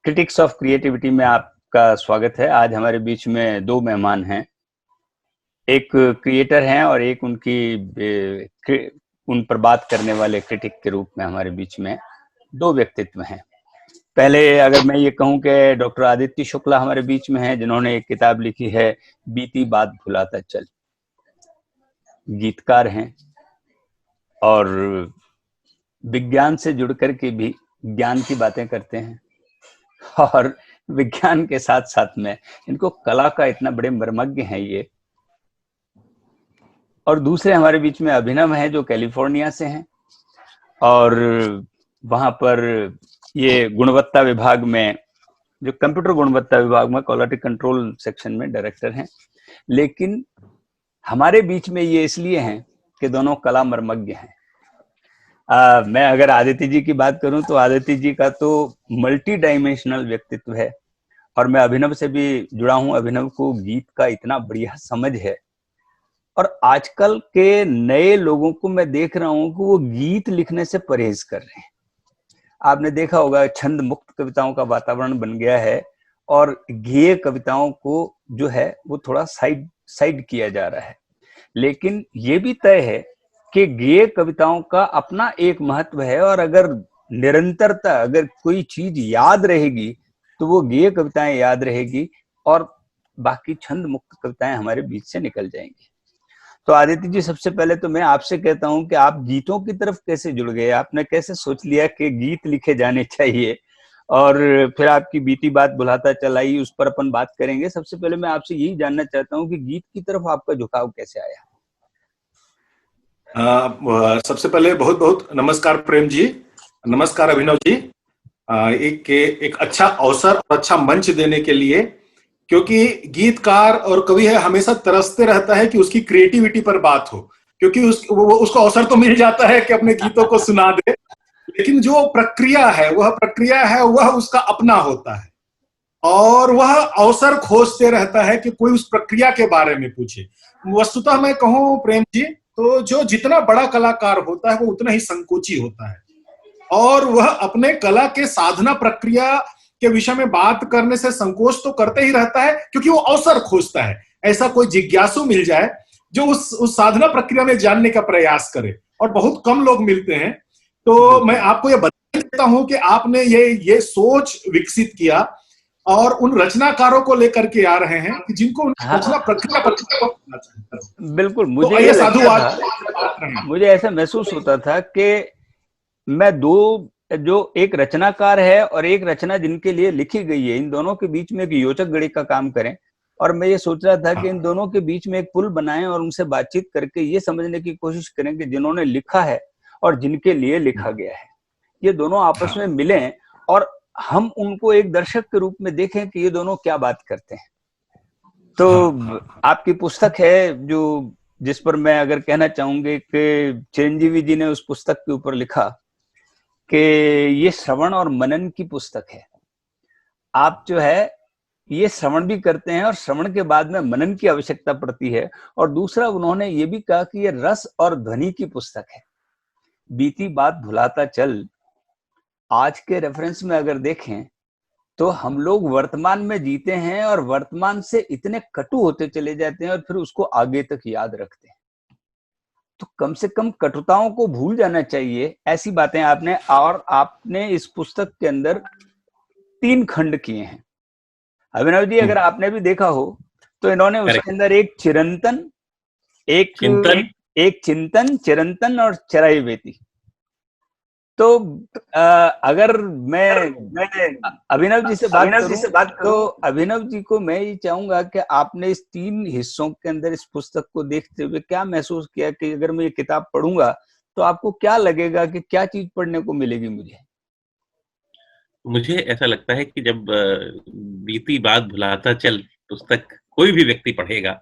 Critics of creativity में आपका स्वागत है। आज हमारे बीच में दो मेहमान हैं, एक क्रिएटर हैं और एक उन पर बात करने वाले क्रिटिक के रूप में हमारे बीच में दो व्यक्तित्व हैं। पहले अगर मैं ये कहूं कि डॉक्टर आदित्य शुक्ला हमारे बीच में हैं, जिन्होंने एक किताब लिखी है बीती बात भुलाता चल। गीतकार हैं और विज्ञान से जुड़ करके भी ज्ञान की बातें करते हैं और विज्ञान के साथ साथ में इनको कला का इतना बड़े मर्मज्ञ हैं ये। और दूसरे हमारे बीच में अभिनव हैं जो कैलिफोर्निया से हैं और वहां पर ये गुणवत्ता विभाग में, जो कंप्यूटर गुणवत्ता विभाग में क्वालिटी कंट्रोल सेक्शन में डायरेक्टर हैं। लेकिन हमारे बीच में ये इसलिए हैं कि दोनों कला मर्मज्ञ हैं। मैं अगर आदित्य जी की बात करूं तो आदित्य जी का तो मल्टी डायमेंशनल व्यक्तित्व है और मैं अभिनव से भी जुड़ा हूं। अभिनव को गीत का इतना बढ़िया समझ है और आजकल के नए लोगों को मैं देख रहा हूं कि वो गीत लिखने से परहेज कर रहे हैं। आपने देखा होगा छंद मुक्त कविताओं का वातावरण बन गया है और गेय कविताओं को जो है वो थोड़ा साइड किया जा रहा है। लेकिन ये भी तय है कि गेय कविताओं का अपना एक महत्व है और अगर निरंतरता, अगर कोई चीज याद रहेगी तो वो गेय कविताएं याद रहेगी और बाकी छंद मुक्त कविताएं हमारे बीच से निकल जाएंगी। तो आदित्य जी, सबसे पहले तो मैं आपसे कहता हूं कि आप गीतों की तरफ कैसे जुड़ गए? आपने कैसे सोच लिया कि गीत लिखे जाने चाहिए? और फिर आपकी बीती बात भुलाता चल आई, उस पर अपन बात करेंगे। सबसे पहले मैं आपसे यही जानना चाहता हूं कि गीत की तरफ आपका झुकाव कैसे आया? सबसे पहले बहुत बहुत नमस्कार प्रेम जी, नमस्कार अभिनव जी। एक अच्छा अवसर और अच्छा मंच देने के लिए, क्योंकि गीतकार और कवि है हमेशा तरसते रहता है कि उसकी क्रिएटिविटी पर बात हो, क्योंकि उसको अवसर तो मिल जाता है कि अपने गीतों को सुना दे, लेकिन जो प्रक्रिया है वह उसका अपना होता है और वह अवसर खोजते रहता है कि कोई उस प्रक्रिया के बारे में पूछे। वस्तुतः मैं कहूं प्रेम जी, तो जो जितना बड़ा कलाकार होता है वो उतना ही संकोची होता है और वह अपने कला के साधना प्रक्रिया के विषय में बात करने से संकोच तो करते ही रहता है, क्योंकि वो अवसर खोजता है। ऐसा कोई जिज्ञासु मिल जाए जो उस साधना प्रक्रिया में जानने का प्रयास करे, और बहुत कम लोग मिलते हैं। तो मैं आपको ये बता देता हूं कि आपने ये सोच विकसित किया और उन रचनाकारों को लेकर के आ रहे हैं कि जिनको रचना प्रक्रिया पर बिल्कुल, मुझे तो ये लगता था, मुझे ऐसा महसूस होता था कि मैं दो, जो एक रचनाकार है और एक रचना जिनके लिए लिखी गई है, इन दोनों के बीच में एक योजक गढ़ी का काम करें। और मैं ये सोच रहा था कि इन दोनों के बीच में एक पुल बनाएं और उनसे बातचीत करके ये समझने की कोशिश करें कि जिन्होंने लिखा है और जिनके लिए लिखा गया है, ये दोनों आपस में मिलें और हम उनको एक दर्शक के रूप में देखें कि ये दोनों क्या बात करते हैं। तो आपकी पुस्तक है जो, जिस पर मैं अगर कहना चाहूंगी कि चिरंजीवी जी ने उस पुस्तक के ऊपर लिखा कि ये श्रवण और मनन की पुस्तक है। आप जो है ये श्रवण भी करते हैं और श्रवण के बाद में मनन की आवश्यकता पड़ती है। और दूसरा उन्होंने ये भी कहा कि ये रस और ध्वनि की पुस्तक है। बीती बात भुलाता चल, आज के रेफरेंस में अगर देखें तो हम लोग वर्तमान में जीते हैं और वर्तमान से इतने कटु होते चले जाते हैं और फिर उसको आगे तक याद रखते हैं। तो कम से कम कटुताओं को भूल जाना चाहिए, ऐसी बातें आपने, और आपने इस पुस्तक के अंदर 3 खंड किए हैं। अभिनव जी, अगर आपने भी देखा हो तो इन्होंने उसके अंदर एक चिरंतन, एक चिंतन, चिरंतन और चराई बेती। तो अगर मैं अभिनव जी से बात करूं तो अभिनव जी को मैं ये चाहूंगा कि आपने इस 3 हिस्सों के अंदर इस पुस्तक को देखते हुए क्या महसूस किया कि अगर मैं ये किताब पढ़ूंगा तो आपको क्या लगेगा कि क्या चीज पढ़ने को मिलेगी? मुझे ऐसा लगता है कि जब बीती बात भुलाता चल पुस्तक कोई भी व्यक्ति पढ़ेगा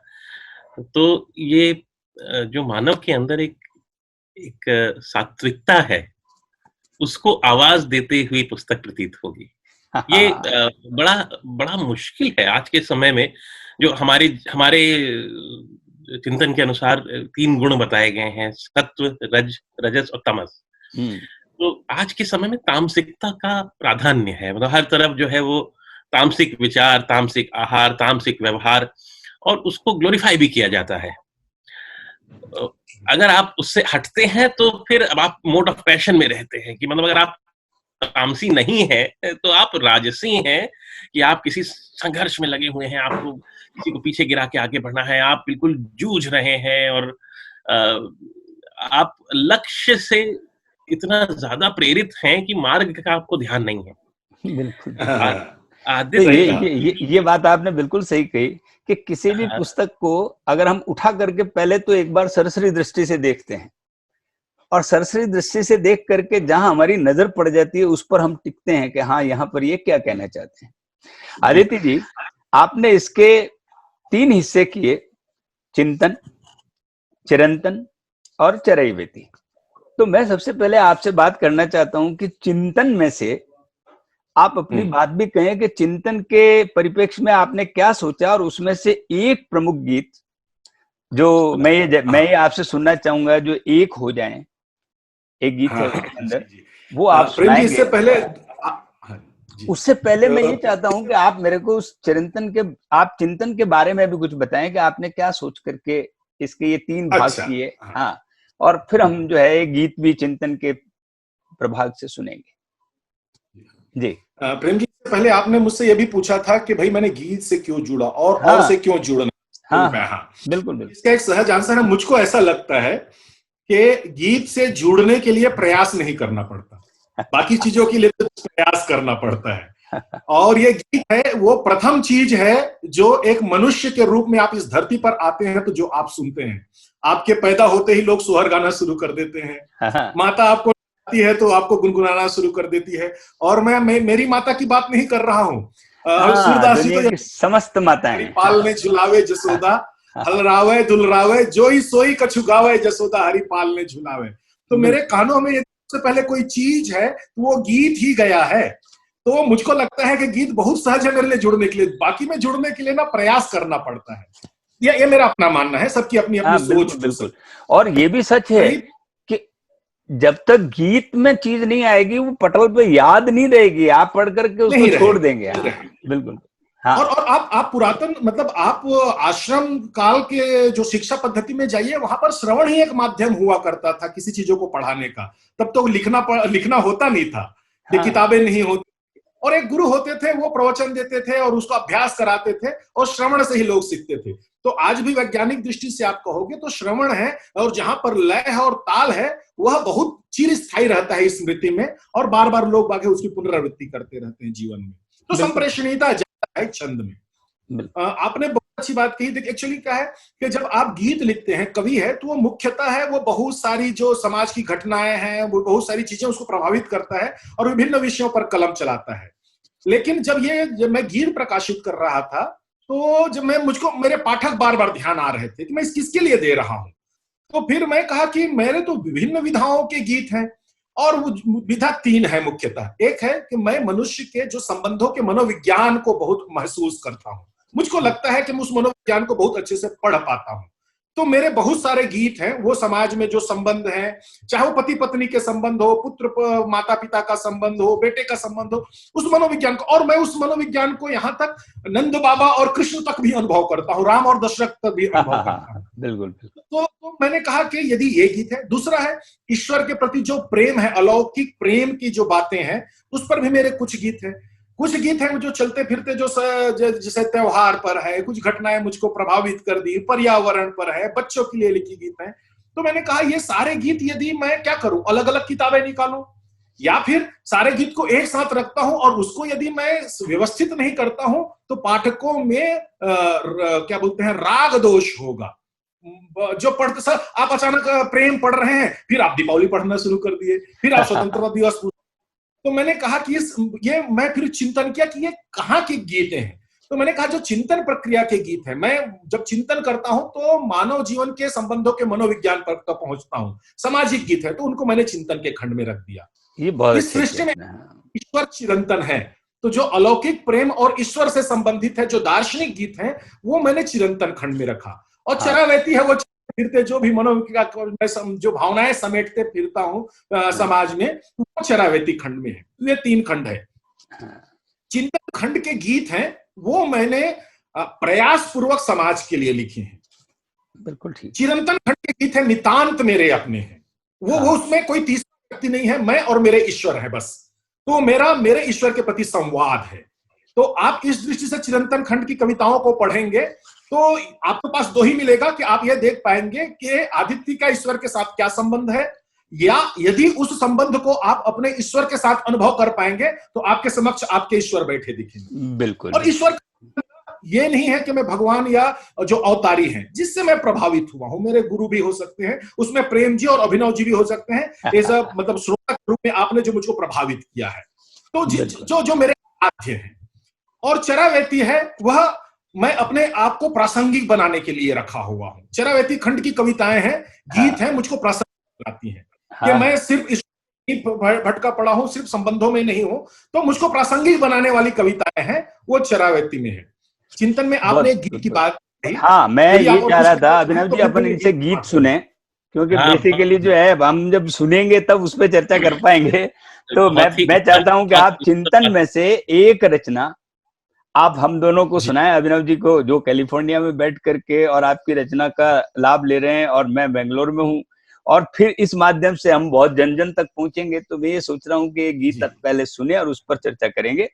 तो ये जो मानव के अंदर एक सात्विकता है उसको आवाज देते हुई पुस्तक प्रतीत होगी। ये बड़ा मुश्किल है आज के समय में, जो हमारे चिंतन के अनुसार 3 गुण बताए गए हैं, सत्व, रजस और तमस। तो आज के समय में तामसिकता का प्राधान्य है, मतलब हर तरफ जो है वो तामसिक विचार, तामसिक आहार, तामसिक व्यवहार, और उसको ग्लोरीफाई भी किया जाता है। अगर आप उससे हटते हैं तो फिर अब आप मोड ऑफ पैशन में रहते हैं, कि मतलब अगर आप तामसी नहीं है तो आप राजसी हैं, कि आप किसी संघर्ष में लगे हुए हैं, आपको किसी को पीछे गिरा के आगे बढ़ना है, आप बिल्कुल जूझ रहे हैं, और आप लक्ष्य से इतना ज्यादा प्रेरित हैं कि मार्ग का आपको ध्यान नहीं है। बिल्कुल। तो आदित्य, ये बात आपने बिल्कुल सही कही कि किसी भी पुस्तक को अगर हम उठा करके पहले तो एक बार सरसरी दृष्टि से देखते हैं, और सरसरी दृष्टि से देख करके जहां हमारी नजर पड़ जाती है उस पर हम टिकते हैं कि हाँ, यहाँ पर ये क्या कहना चाहते हैं। आदित्य जी, आपने इसके 3 हिस्से किए, चिंतन, चिरंतन और चरैवेति। तो मैं सबसे पहले आपसे बात करना चाहता हूं कि चिंतन में से आप अपनी बात भी कहें कि चिंतन के परिप्रेक्ष्य में आपने क्या सोचा, और उसमें से एक प्रमुख गीत जो मैं ये आपसे सुनना चाहूंगा, जो एक हो जाए, एक गीत है उसके अंदर, वो आप सुनाएंगे। इससे पहले उससे पहले मैं ये चाहता हूं कि आप मेरे को उस चिंतन के बारे में भी कुछ बताएं कि आपने क्या सोच करके इसके ये 3 भाग किए। हाँ, और फिर हम जो है गीत भी चिंतन के प्रभाग से सुनेंगे। जी प्रेम जी, पहले आपने मुझसे ये भी पूछा था कि भाई मैंने गीत से क्यों जुड़ा और से क्यों जुड़ना। हाँ, बिल्कुल। इसका एक सहज आंसर है, मुझको ऐसा लगता है कि गीत से जुड़ने के लिए प्रयास नहीं करना पड़ता, बाकी चीजों के लिए तो प्रयास करना पड़ता है। और ये गीत है वो प्रथम चीज है जो एक मनुष्य के रूप में आप इस धरती पर आते हैं तो जो आप सुनते हैं। आपके पैदा होते ही लोग सोहर गाना शुरू कर देते हैं, माता आपको है तो आपको गुनगुनाना शुरू कर देती है। और मैं मेरी माता की बात नहीं कर रहा हूँ, सूरदास जी तो समस्त माताएं पाल ने झुलावे जसोदा, हलरावे दुलरावे जो ही सोई कछु गावे जसोदा हरि पाल ने झुलावे। तो मेरे कानों में सबसे पहले कोई चीज है तो वो गीत ही गया है। तो मुझको लगता है कि गीत बहुत सहज है मेरे लिए जुड़ने के लिए, बाकी में जुड़ने के लिए ना प्रयास करना पड़ता है। ये मेरा अपना मानना है, सबकी अपनी अपनी सोच। बिल्कुल। और ये भी सच है कि जब तक गीत में चीज नहीं आएगी वो पटल पे याद नहीं रहेगी, आप पढ़ करके उसको छोड़ देंगे। बिल्कुल। हाँ। और आप पुरातन मतलब आप आश्रम काल के जो शिक्षा पद्धति में जाइए, वहां पर श्रवण ही एक माध्यम हुआ करता था किसी चीजों को पढ़ाने का। तब तो लिखना होता नहीं था, किताबें नहीं होती, और एक गुरु होते थे, वो प्रवचन देते थे और उसको अभ्यास कराते थे, और श्रवण से ही लोग सीखते थे। तो आज भी वैज्ञानिक दृष्टि से आप कहोगे तो श्रवण है, और जहां पर लय है और ताल है वह बहुत चिरस्थायी रहता है स्मृति में, और बार बार लोग बाकी उसकी पुनरावृत्ति करते रहते हैं जीवन में। तो संप्रेषणीयता ज्यादा है छंद में। आपने बहुत अच्छी बात कही। देखिए एक्चुअली क्या है कि जब आप गीत लिखते हैं, कवि है, तो वो मुख्यतः है वो बहुत सारी जो समाज की घटनाएं हैं, वो बहुत सारी चीजें उसको प्रभावित करता है और विभिन्न विषयों पर कलम चलाता है। लेकिन जब मैं गीत प्रकाशित कर रहा था तो जब मुझको मेरे पाठक बार बार ध्यान आ रहे थे कि मैं किसके लिए दे रहा हूं, तो फिर मैं कहा कि मेरे तो विभिन्न विधाओं के गीत हैं, और वो विधा 3 है मुख्यतः। एक है कि मैं मनुष्य के जो संबंधों के मनोविज्ञान को बहुत महसूस करता हूं, मुझको लगता है कि मैं उस मनोविज्ञान को बहुत अच्छे से पढ़ पाता हूं। तो मेरे बहुत सारे गीत हैं वो समाज में जो संबंध हैं, चाहे वो पति पत्नी के संबंध हो, पुत्र माता पिता का संबंध हो, बेटे का संबंध हो, उस मनोविज्ञान को, और मैं उस मनोविज्ञान को यहाँ तक नंद बाबा और कृष्ण तक भी अनुभव करता हूँ, राम और दशरथ तक भी अनुभव करता हूँ। बिल्कुल। तो मैंने कहा कि यदि ये गीत है। दूसरा है ईश्वर के प्रति जो प्रेम है, अलौकिक प्रेम की जो बातें हैं, उस पर भी मेरे कुछ गीत हैं। कुछ गीत हैं जो चलते फिरते जो जैसे त्योहार पर है, कुछ घटनाएं मुझको प्रभावित कर दी, पर्यावरण पर है, बच्चों के लिए लिखी गीत हैं। तो मैंने कहा ये सारे गीत यदि मैं क्या करूं, अलग अलग किताबें निकालूं, या फिर सारे गीत को एक साथ रखता हूं और उसको यदि मैं व्यवस्थित नहीं करता हूं तो पाठकों में क्या बोलते हैं, राग दोष होगा। जो पढ़ते सर आप अचानक प्रेम पढ़ रहे हैं, फिर आप दीपावली पढ़ना शुरू कर दिए, फिर आप स्वतंत्रता दिवस। तो मैंने कहा कि ये मैं फिर चिंतन किया कि ये कहाँ के गीत हैं। तो मैंने कहा जो चिंतन प्रक्रिया के गीत हैं, मैं जब चिंतन करता हूं तो मानव जीवन के संबंधों के मनोविज्ञान पर तक पहुंचता हूं। सामाजिक गीत है तो उनको मैंने चिंतन के खंड में रख दिया। ये बहुत इस सृष्टि में ईश्वर चिरंतन है, तो जो अलौकिक प्रेम और ईश्वर से संबंधित है, जो दार्शनिक गीत हैं, वो मैंने चिरंतन खंड में रखा। और चरावैती है वो फिरते जो भी जो भावनाएं समेटते फिरता हूँ समाज में, वो चरावेती खंड में है। ये 3 खंड है। चिंतन खंड के गीत हैं वो मैंने प्रयास पूर्वक समाज के लिए लिखे हैं। बिल्कुल ठीक। चिरंतन खंड के गीत है नितांत मेरे अपने हैं, वो उसमें कोई तीसरा व्यक्ति नहीं है, मैं और मेरे ईश्वर है बस। तो मेरे ईश्वर के प्रति संवाद है। तो आप इस दृष्टि से चिरंतन खंड की कविताओं को पढ़ेंगे तो आपके पास 2 ही मिलेगा कि आप यह देख पाएंगे कि आदित्य का ईश्वर के साथ क्या संबंध है, या यदि उस संबंध को आप अपने ईश्वर के साथ अनुभव कर पाएंगे तो आपके समक्ष आपके ईश्वर बैठे दिखेंगे। बिल्कुल। और ईश्वर ये नहीं है कि मैं भगवान या जो अवतारी हैं जिससे मैं प्रभावित हुआ हूं, मेरे गुरु भी हो सकते हैं, उसमें प्रेम जी और अभिनव जी भी हो सकते हैं, एज अ मतलब श्रोता के रूप में आपने जो मुझको प्रभावित किया है। तो जो मेरे आराध्य है। और चरावेती है वह मैं अपने आप को प्रासंगिक बनाने के लिए रखा हुआ हूं। चरावेती खंड की कविताएं हैं, गीत हैं, मुझको प्रासंगिक बनाती हैं कि मैं सिर्फ इस भटका पड़ा हूं, सिर्फ संबंधों में नहीं हूं। तो मुझको प्रासंगिक बनाने वाली कविताएं हैं, वो चरावेती में है। चिंतन में आपने गीत की बात कही। हाँ, मैं ये चाह रहा था अभिनव जी अपन इनसे गीत सुने, क्योंकि बेसिकली जो है हम जब सुनेंगे तब उस पर चर्चा कर पाएंगे। तो मैं चाहता हूं कि आप चिंतन में से एक रचना आप हम दोनों को सुनाएं, अभिनव जी को जो कैलिफोर्निया में बैठ करके और आपकी रचना का लाभ ले रहे हैं, और मैं बेंगलोर में हूं, और फिर इस माध्यम से हम बहुत जन जन तक पहुंचेंगे। तो मैं ये सोच रहा हूं कि ये गीत पहले सुने और उस पर चर्चा करेंगे।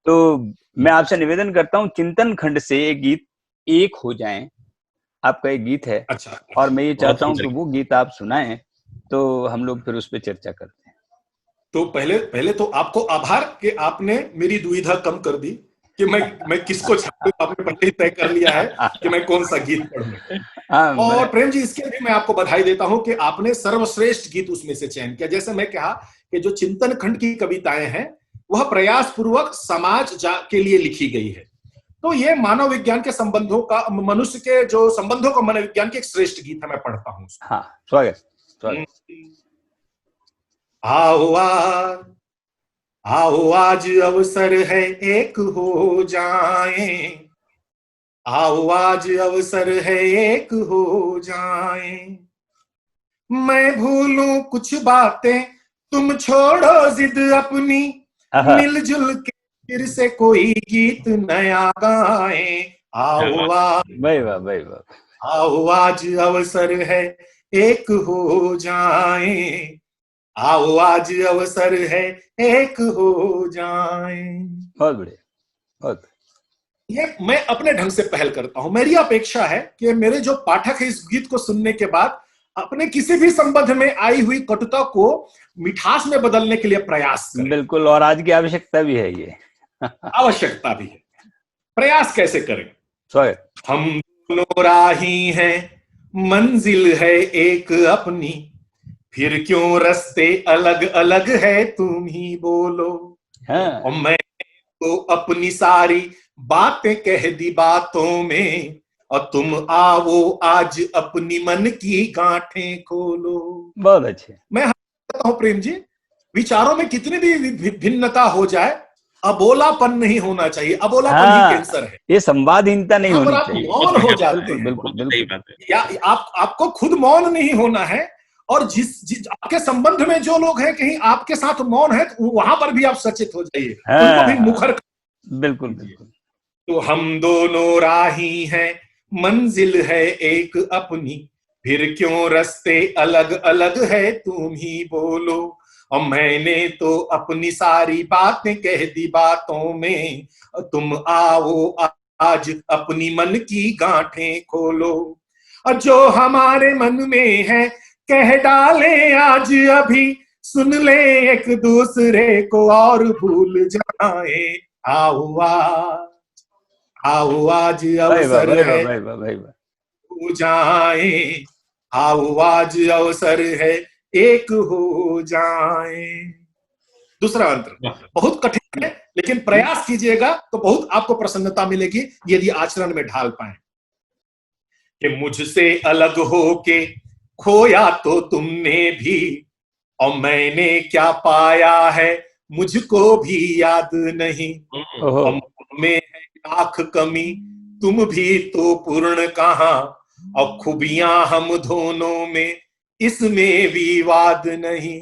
तो मैं आपसे निवेदन करता हूं चिंतन खंड से एक गीत एक हो जाएं, आपका एक गीत है। अच्छा। और मैं ये चाहता हूं कि वो गीत आप सुनाएं तो हम लोग फिर उस पर चर्चा करते हैं। तो पहले तो आपको आभार कि आपने मेरी दुविधा कम कर दी कि मैं किसको छापूं। आपने पहले ही तय कर लिया है कि मैं कौन सा गीत पढ़ूं। और प्रेम जी, इसके लिए मैं आपको बधाई देता हूं कि आपने सर्वश्रेष्ठ गीत उसमें से चयन किया। जैसे मैं कहा कि जो चिंतन खंड की कविताएं हैं वह प्रयास पूर्वक समाज के लिए लिखी गई है। तो ये मानव विज्ञान के संबंधों का, मनुष्य के जो संबंधों का मनोविज्ञान की एक श्रेष्ठ गीत है। मैं पढ़ता हूं। हाँ, स्वागत। आओ आज अवसर है एक हो जाएं, आओ आज अवसर है एक हो जाएं। मैं भूलूं कुछ बातें, तुम छोड़ो जिद अपनी, मिलजुल के फिर से कोई गीत नया गाएं। आओ आज अवसर है एक हो जाएं, आओ आज अवसर है एक हो जाएं। बहुत बढ़िया। ये मैं अपने ढंग से पहल करता हूं। मेरी अपेक्षा है कि मेरे जो पाठक है इस गीत को सुनने के बाद अपने किसी भी संबंध में आई हुई कटुता को मिठास में बदलने के लिए प्रयास करें। बिल्कुल, और आज की आवश्यकता भी है ये। आवश्यकता भी है। प्रयास कैसे करें? स्वागत। हम दोनों राही हैं, मंजिल है एक अपनी, फिर क्यों रास्ते अलग अलग है, तुम ही बोलो। और मैं तो अपनी सारी बातें कह दी बातों में, और तुम आओ आज अपनी मन की गांठें खोलो। बहुत अच्छे। मैं कहता हूं प्रेम जी, विचारों में कितनी भी भिन्नता हो जाए, अबोलापन नहीं होना चाहिए। अबोलापन ही कैंसर है। ये संवादहीनता नहीं होनी चाहिए। मौन हो जाते हैं। बिल्कुल। या आपको खुद मौन नहीं होना है, और जिस आपके संबंध में जो लोग हैं कहीं आपके साथ मौन है, तो वहां पर भी आप सचेत हो जाइए, उनको भी मुखर। बिल्कुल। तो हम दोनों राही हैं, मंजिल है एक अपनी, फिर क्यों रास्ते अलग अलग है, तुम ही बोलो। और मैंने तो अपनी सारी बातें कह दी बातों में, तुम आओ आज अपनी मन की गांठें खोलो। और जो हमारे मन में है कह डाले आज अभी, सुन ले एक दूसरे को और भूल जाए। आओ आज अवसर है हो जाए, आओ आज अवसर है एक हो जाए। दूसरा मंत्र बहुत कठिन है, लेकिन प्रयास कीजिएगा तो बहुत आपको प्रसन्नता मिलेगी यदि आचरण में ढाल पाए। कि मुझसे अलग होके खोया तो तुमने भी, और मैंने क्या पाया है मुझको भी याद नहीं। और में है लाख कमी, तुम भी तो पूर्ण कहां, और खूबियां हम दोनों में, इसमें विवाद नहीं।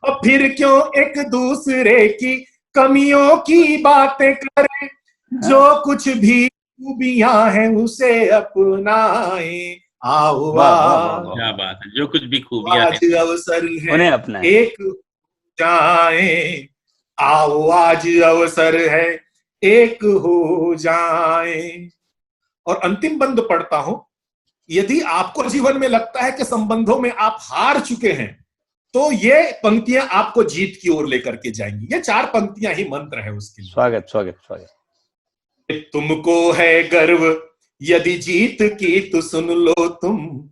और फिर क्यों एक दूसरे की कमियों की बातें करें, जो हाँ, कुछ भी खूबियां हैं उसे अपनाएं। आओ वाह वाह वाह वाह क्या वाह, बात है, जो कुछ भी खूबियां आज हैं। अवसर है उन्हें अपनाएं। एक जाए, आओ आज अवसर है एक हो जाए। और अंतिम बंद पढ़ता हूं, यदि आपको जीवन में लगता है कि संबंधों में आप हार चुके हैं, तो ये पंक्तियां आपको जीत की ओर लेकर के जाएंगी। ये 4 पंक्तियां ही मंत्र है उसके लिए। स्वागत स्वागत स्वागत। तुमको है गर्व यदि जीत की तो सुन लो तुम,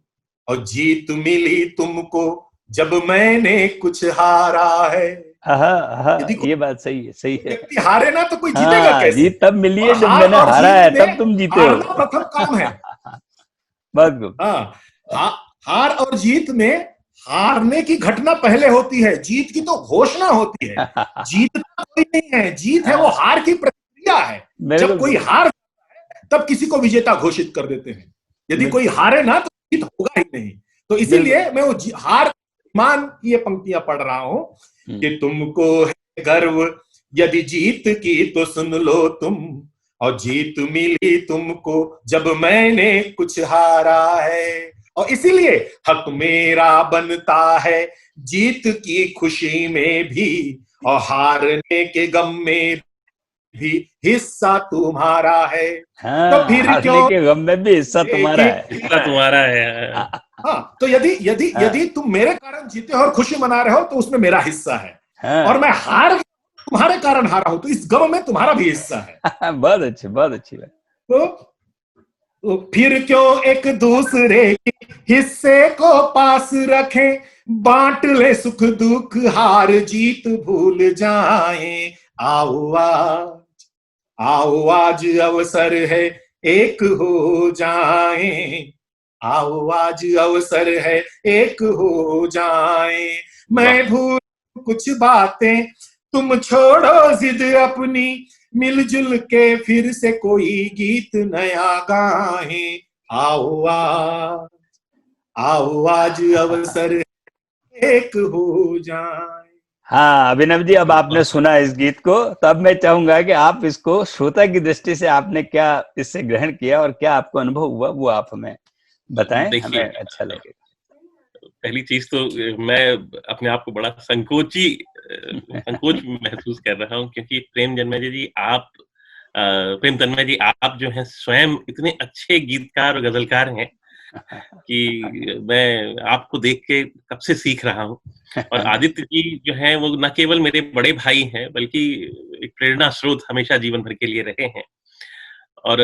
और जीत मिली तुमको जब मैंने कुछ हारा है। आहा आहा, यदि ये बात सही है, सही कोई है। व्यक्ति हारे ना तो कोई जीतेगा हाँ, कैसे? जीत तब मिली है और जब हार मैंने और हारा जीत है, में तब तुम जीते हो। हारना प्रथम काम है। बहुत गुड। हाँ, हार और जीत में हारने की घटना पहले होती है, जीत की तो घोषणा होती है। जीतना कोई नहीं है, जीत है वो हाँ, हार की प्रक्रिया है। जब बिल्कुल कोई बिल्कुल हार तब किसी को विजेता घोषित कर देते हैं। यदि कोई बिल्कुल हारे ना तो जीत होगा ही नहीं। तो बिल्कुल। इसीलिए मैं वो हार मान की ये पंक्तियां पढ़ रहा हूं हम्म, कि तुमको है गर्व यदि जीत की तो सुन लो तुम, और जीत मिली तुमको जब मैंने कुछ हारा है। और इसीलिए हक मेरा बनता है जीत की खुशी में भी, और हारने के गम में भी हिस्सा तुम्हारा है। तो हाँ, फिर हारने क्यों के गम में भी हिस्सा तुम्हारा की, है। हिस्सा तुम्हारा है। हाँ, तो यदि यदि हाँ यदि तुम मेरे कारण जीते हो और खुशी मना रहे हो तो उसमें मेरा हिस्सा है। और हाँ। मैं हार तुम्हारे कारण हारा हूं तो इस गम में तुम्हारा भी हिस्सा है। बहुत अच्छी, बहुत अच्छी बात। तो फिर क्यों एक दूसरे के हिस्से को पास रखें, बांट ले सुख दुख हार जीत भूल जाएं। आओ आज, आओ आज अवसर है एक हो जाएं। आओ आज अवसर है एक हो जाएं। वाह, मैं भूल कुछ बातें, तुम छोड़ो जिद अपनी, मिलजुल के फिर से कोई गीत नया गाएं। आओ आज, आओ आज अवसर एक हो जाए। हाँ अभिनव जी, अब आपने वाह। सुना इस गीत को, तो अब मैं चाहूंगा कि आप इसको श्रोता की दृष्टि से आपने क्या इससे ग्रहण किया और क्या आपको अनुभव हुआ, वो आप हमें बताएं, हमें देखिए, अच्छा लगेगा। पहली चीज तो मैं अपने आप को बड़ा संकोच महसूस कर रहा हूँ, क्योंकि प्रेम तन्मय जी आप प्रेम तन्मय जी आप जो हैं स्वयं इतने अच्छे गीतकार और गजलकार हैं कि मैं आपको देख के कब से सीख रहा हूँ। और आदित्य जी जो हैं वो न केवल मेरे बड़े भाई हैं, बल्कि एक प्रेरणा स्रोत हमेशा जीवन भर के लिए रहे हैं। और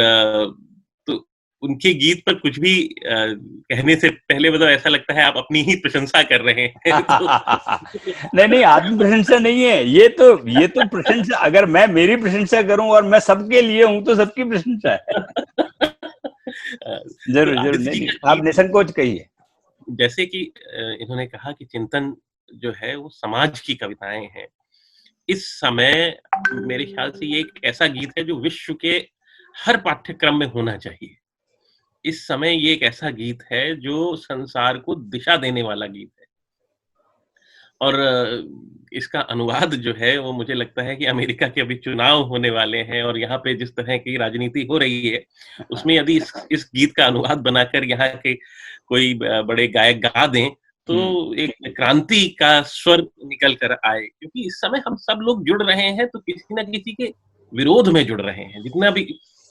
तो उनके गीत पर कुछ भी कहने से पहले मतलब ऐसा लगता है आप अपनी ही प्रशंसा कर रहे हैं। तो नहीं नहीं, आत्म प्रशंसा नहीं है ये तो प्रशंसा, अगर मैं मेरी प्रशंसा करूं और मैं सबके लिए हूं तो सबकी प्रशंसा है। तो जरूर जरूर, आदित्य नहीं जी नहीं, का आप गीत निसंकोच कहिए। जैसे कि इन्होंने कहा कि चिंतन जो है वो समाज की कविताएं हैं। इस समय मेरे ख्याल से ये एक ऐसा गीत है जो विश्व के हर पाठ्यक्रम में होना चाहिए। इस समय ये एक ऐसा गीत है जो संसार को दिशा देने वाला गीत है। और इसका अनुवाद जो है वो मुझे लगता है कि अमेरिका के अभी चुनाव होने वाले हैं और यहाँ पे जिस तरह की राजनीति हो रही है, उसमें यदि इस गीत का अनुवाद बनाकर यहाँ के कोई बड़े गायक गा दें, तो एक क्रांति का स्वर निकल कर आए। क्योंकि इस समय हम सब लोग जुड़ रहे हैं तो किसी न किसी के विरोध में जुड़ रहे हैं। जितना भी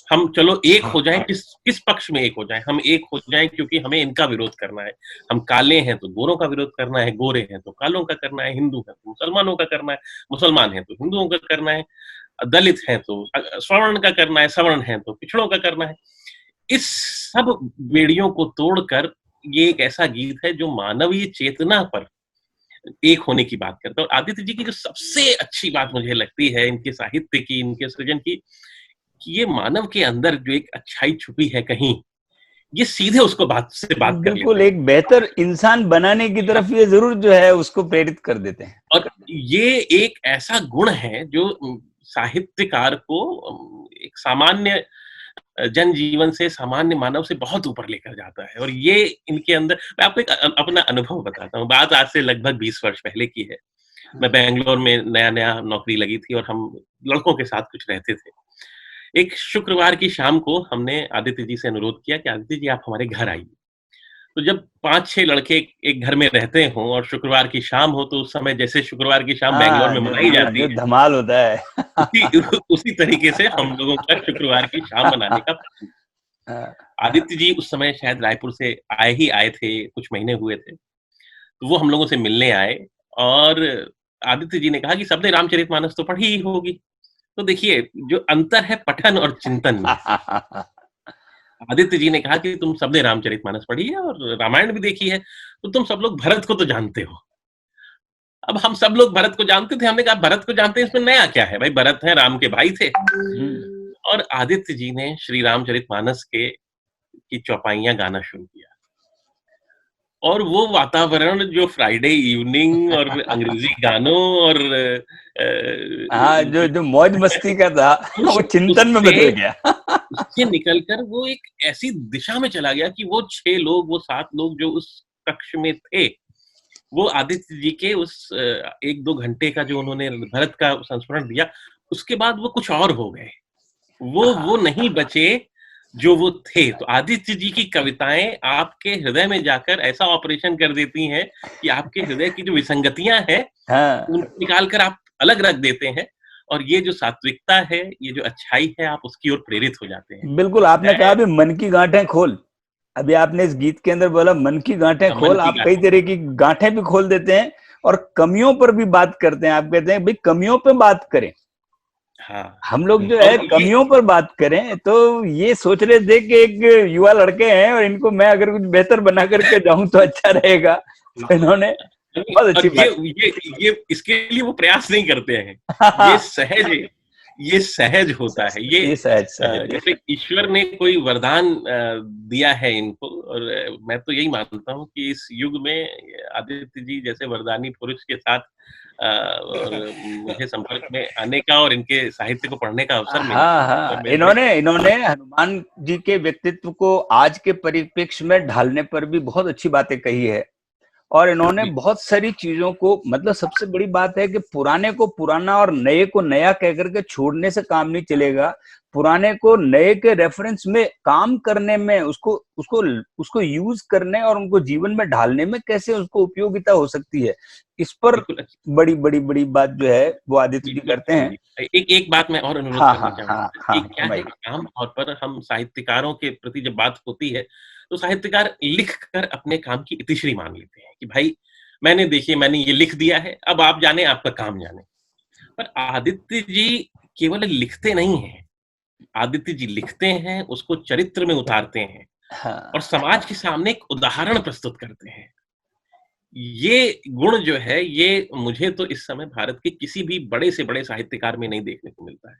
हम चलो एक हो जाएं, किस पक्ष में एक हो जाएं, हम एक हो जाएं क्योंकि हमें इनका विरोध करना है। हम काले हैं तो गोरों का विरोध करना है, गोरे हैं तो कालों का करना है, हिंदू हैं तो मुसलमानों का करना है, मुसलमान हैं तो हिंदुओं का करना है, दलित हैं तो स्वर्ण का करना है, सवर्ण हैं तो पिछड़ों का करना है। इस सब बेड़ियों को तोड़कर ये एक ऐसा गीत है जो मानवीय चेतना पर एक होने की बात करता है। और आदित्य जी की जो सबसे अच्छी बात मुझे लगती है इनके साहित्य की, इनके सृजन की, कि ये मानव के अंदर जो एक अच्छाई छुपी है कहीं, ये सीधे उसको बात से बात कर लेते बिल्कुल, हैं। एक बेहतर इंसान बनाने की तरफ ये जरूर जो है उसको प्रेरित कर देते हैं। और ये एक ऐसा गुण है जो साहित्यकार को एक सामान्य जनजीवन से, सामान्य मानव से बहुत ऊपर लेकर जाता है। और ये इनके अंदर, मैं आपको एक अपना अनुभव बताता हूँ। बात आज से लगभग 20 वर्ष पहले की है। मैं बैंगलोर में नया-नया नौकरी लगी थी और हम लड़कों के साथ कुछ रहते थे। एक शुक्रवार की शाम को हमने आदित्य जी से अनुरोध किया कि आदित्य जी आप हमारे घर आइए। तो जब 5-6 लड़के एक घर में रहते हों और शुक्रवार की शाम हो, तो उस समय जैसे शुक्रवार की शाम बैंगलोर हाँ, में जो मनाई जाती जो है, धमाल होता है। उसी तरीके से हम लोगों का शुक्रवार की शाम मनाने का। हाँ, आदित्य जी उस समय शायद रायपुर से आए थे, कुछ महीने हुए थे। तो वो हम लोगों से मिलने आए और आदित्य जी ने कहा कि सबने रामचरितमानस तो पढ़ी ही होगी। तो देखिए, जो अंतर है पठन और चिंतन में। आदित्य जी ने कहा कि तुम सबने रामचरितमानस पढ़ी है और रामायण भी देखी है, तो तुम सब लोग भरत को तो जानते हो। अब हम सब लोग भरत को जानते थे, हमने कहा भरत को जानते हैं, इसमें नया क्या है? भाई भरत हैं, राम के भाई थे। और आदित्य जी ने श्री रामचरितमानस की चौपाइयाँ गाना शुरू किया। और वो वातावरण जो फ्राइडे इवनिंग और अंग्रेजी गानों और हाँ, जो जो मौज मस्ती का था वो चिंतन में उससे बदल गया। उससे निकलकर वो एक ऐसी दिशा में चला गया कि वो 6 लोग, वो 7 लोग जो उस कक्ष में थे, वो आदित्य जी के उस 1-2 घंटे का जो उन्होंने भरत का संस्मरण दिया, उसके बाद वो कुछ और हो गए। वो नहीं बचे जो वो थे। तो आदित्य जी की कविताएँ आपके हृदय में जाकर ऐसा ऑपरेशन कर देती हैं कि आपके हृदय की जो विसंगतियाँ हैं, हाँ, उनको निकाल कर आप अलग रख देते हैं और ये जो सात्विकता है, ये जो अच्छाई है, आप उसकी ओर प्रेरित हो जाते हैं। बिल्कुल आपने कहा मैं अभी मन की गांठें खोल। अभी आपने इस गीत के अंदर बोला मन की गांठें मन खोल, की आप कई गाठें। तरह की गांठें भी खोल देते हैं और कमियों पर भी बात करते हैं। आप कहते हैं भाई कमियों पे बात करें, हाँ, हम लोग जो और है ये कमियों पर बात करें। तो ये सोच रहे थे कि एक युवा लड़के हैं और इनको मैं अगर कुछ बेहतर बना करके जाऊं तो अच्छा रहेगा, तो इन्होंने बहुत अच्छी और बात। ये इसके लिए वो प्रयास नहीं करते हैं। ये सहज ये सहज होता है। ये ये सहज सहज जैसे ईश्वर ने कोई वरदान दिया है इनको और मैं तो यही मानता हूँ कि इस युग में आदित्य जी जैसे वरदानी पुरुष के साथ और मुझे संपर्क में आने का और इनके साहित्य को पढ़ने का अवसर मिला हाँ और हाँ, मैं बड़े इन्होंने इन्होंने हनुमान जी के व्यक्तित्व को आज के परिप्रेक्ष्य में ढालने पर भी बहुत अच्छी बातें कही है। और इन्होंने बहुत सारी चीजों को, मतलब सबसे बड़ी बात है कि पुराने को पुराना और नए को नया कह करके छोड़ने से काम नहीं चलेगा। पुराने को नए के रेफरेंस में काम करने में, उसको उसको उसको यूज करने और उनको जीवन में ढालने में कैसे उसको उपयोगिता हो सकती है, इस पर बिल्कुल बड़ी बड़ी बड़ी बात जो है वो आदित्य जी करते बिल्कुल हैं। जी। एक बात मैं और अनुरोध हाँ करना हाँ हाँ चाहूँगा कि हाँ, क्या है फरमाइए। कि आम तौर पर हम साहित्यकारों के प्रति जब बात होती है, तो साहित्यकार लिख कर अपने काम की इतिश्री मान लेते हैं कि भाई मैंने ये लिख दिया है, अब आप जाने आपका काम जाने। पर आदित्य जी केवल लिखते नहीं हैं, आदित्य जी लिखते हैं, उसको चरित्र में उतारते हैं हाँ, और समाज के सामने एक उदाहरण प्रस्तुत करते हैं। ये गुण जो है, ये मुझे तो इस समय भारत के किसी भी बड़े से बड़े साहित्यकार में नहीं देखने को मिलता है।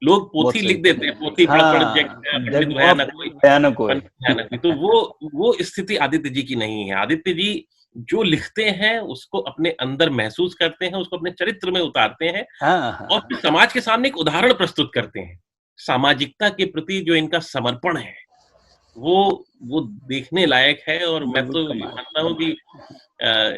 लोग बहुत पोथी सही। लिख देते हैं, पोथी पढ़-पढ़ जग हाँ, पंडित जग भया मोह न पंडित कोई, भयानक होए। पंडित भया न कोई। तो वो स्थिति आदित्य जी की नहीं है। आदित्य जी जो लिखते हैं, उसको अपने अंदर महसूस करते हैं, उसको अपने चरित्र में उतारते हैं हाँ और हाँ, फिर समाज के सामने एक उदाहरण प्रस्तुत करते हैं। सामाजिकता के प्रति जो इनका समर्पण है, वो देखने लायक है और मैं बिल्कुल तो कमाल। मानता हूँ अ,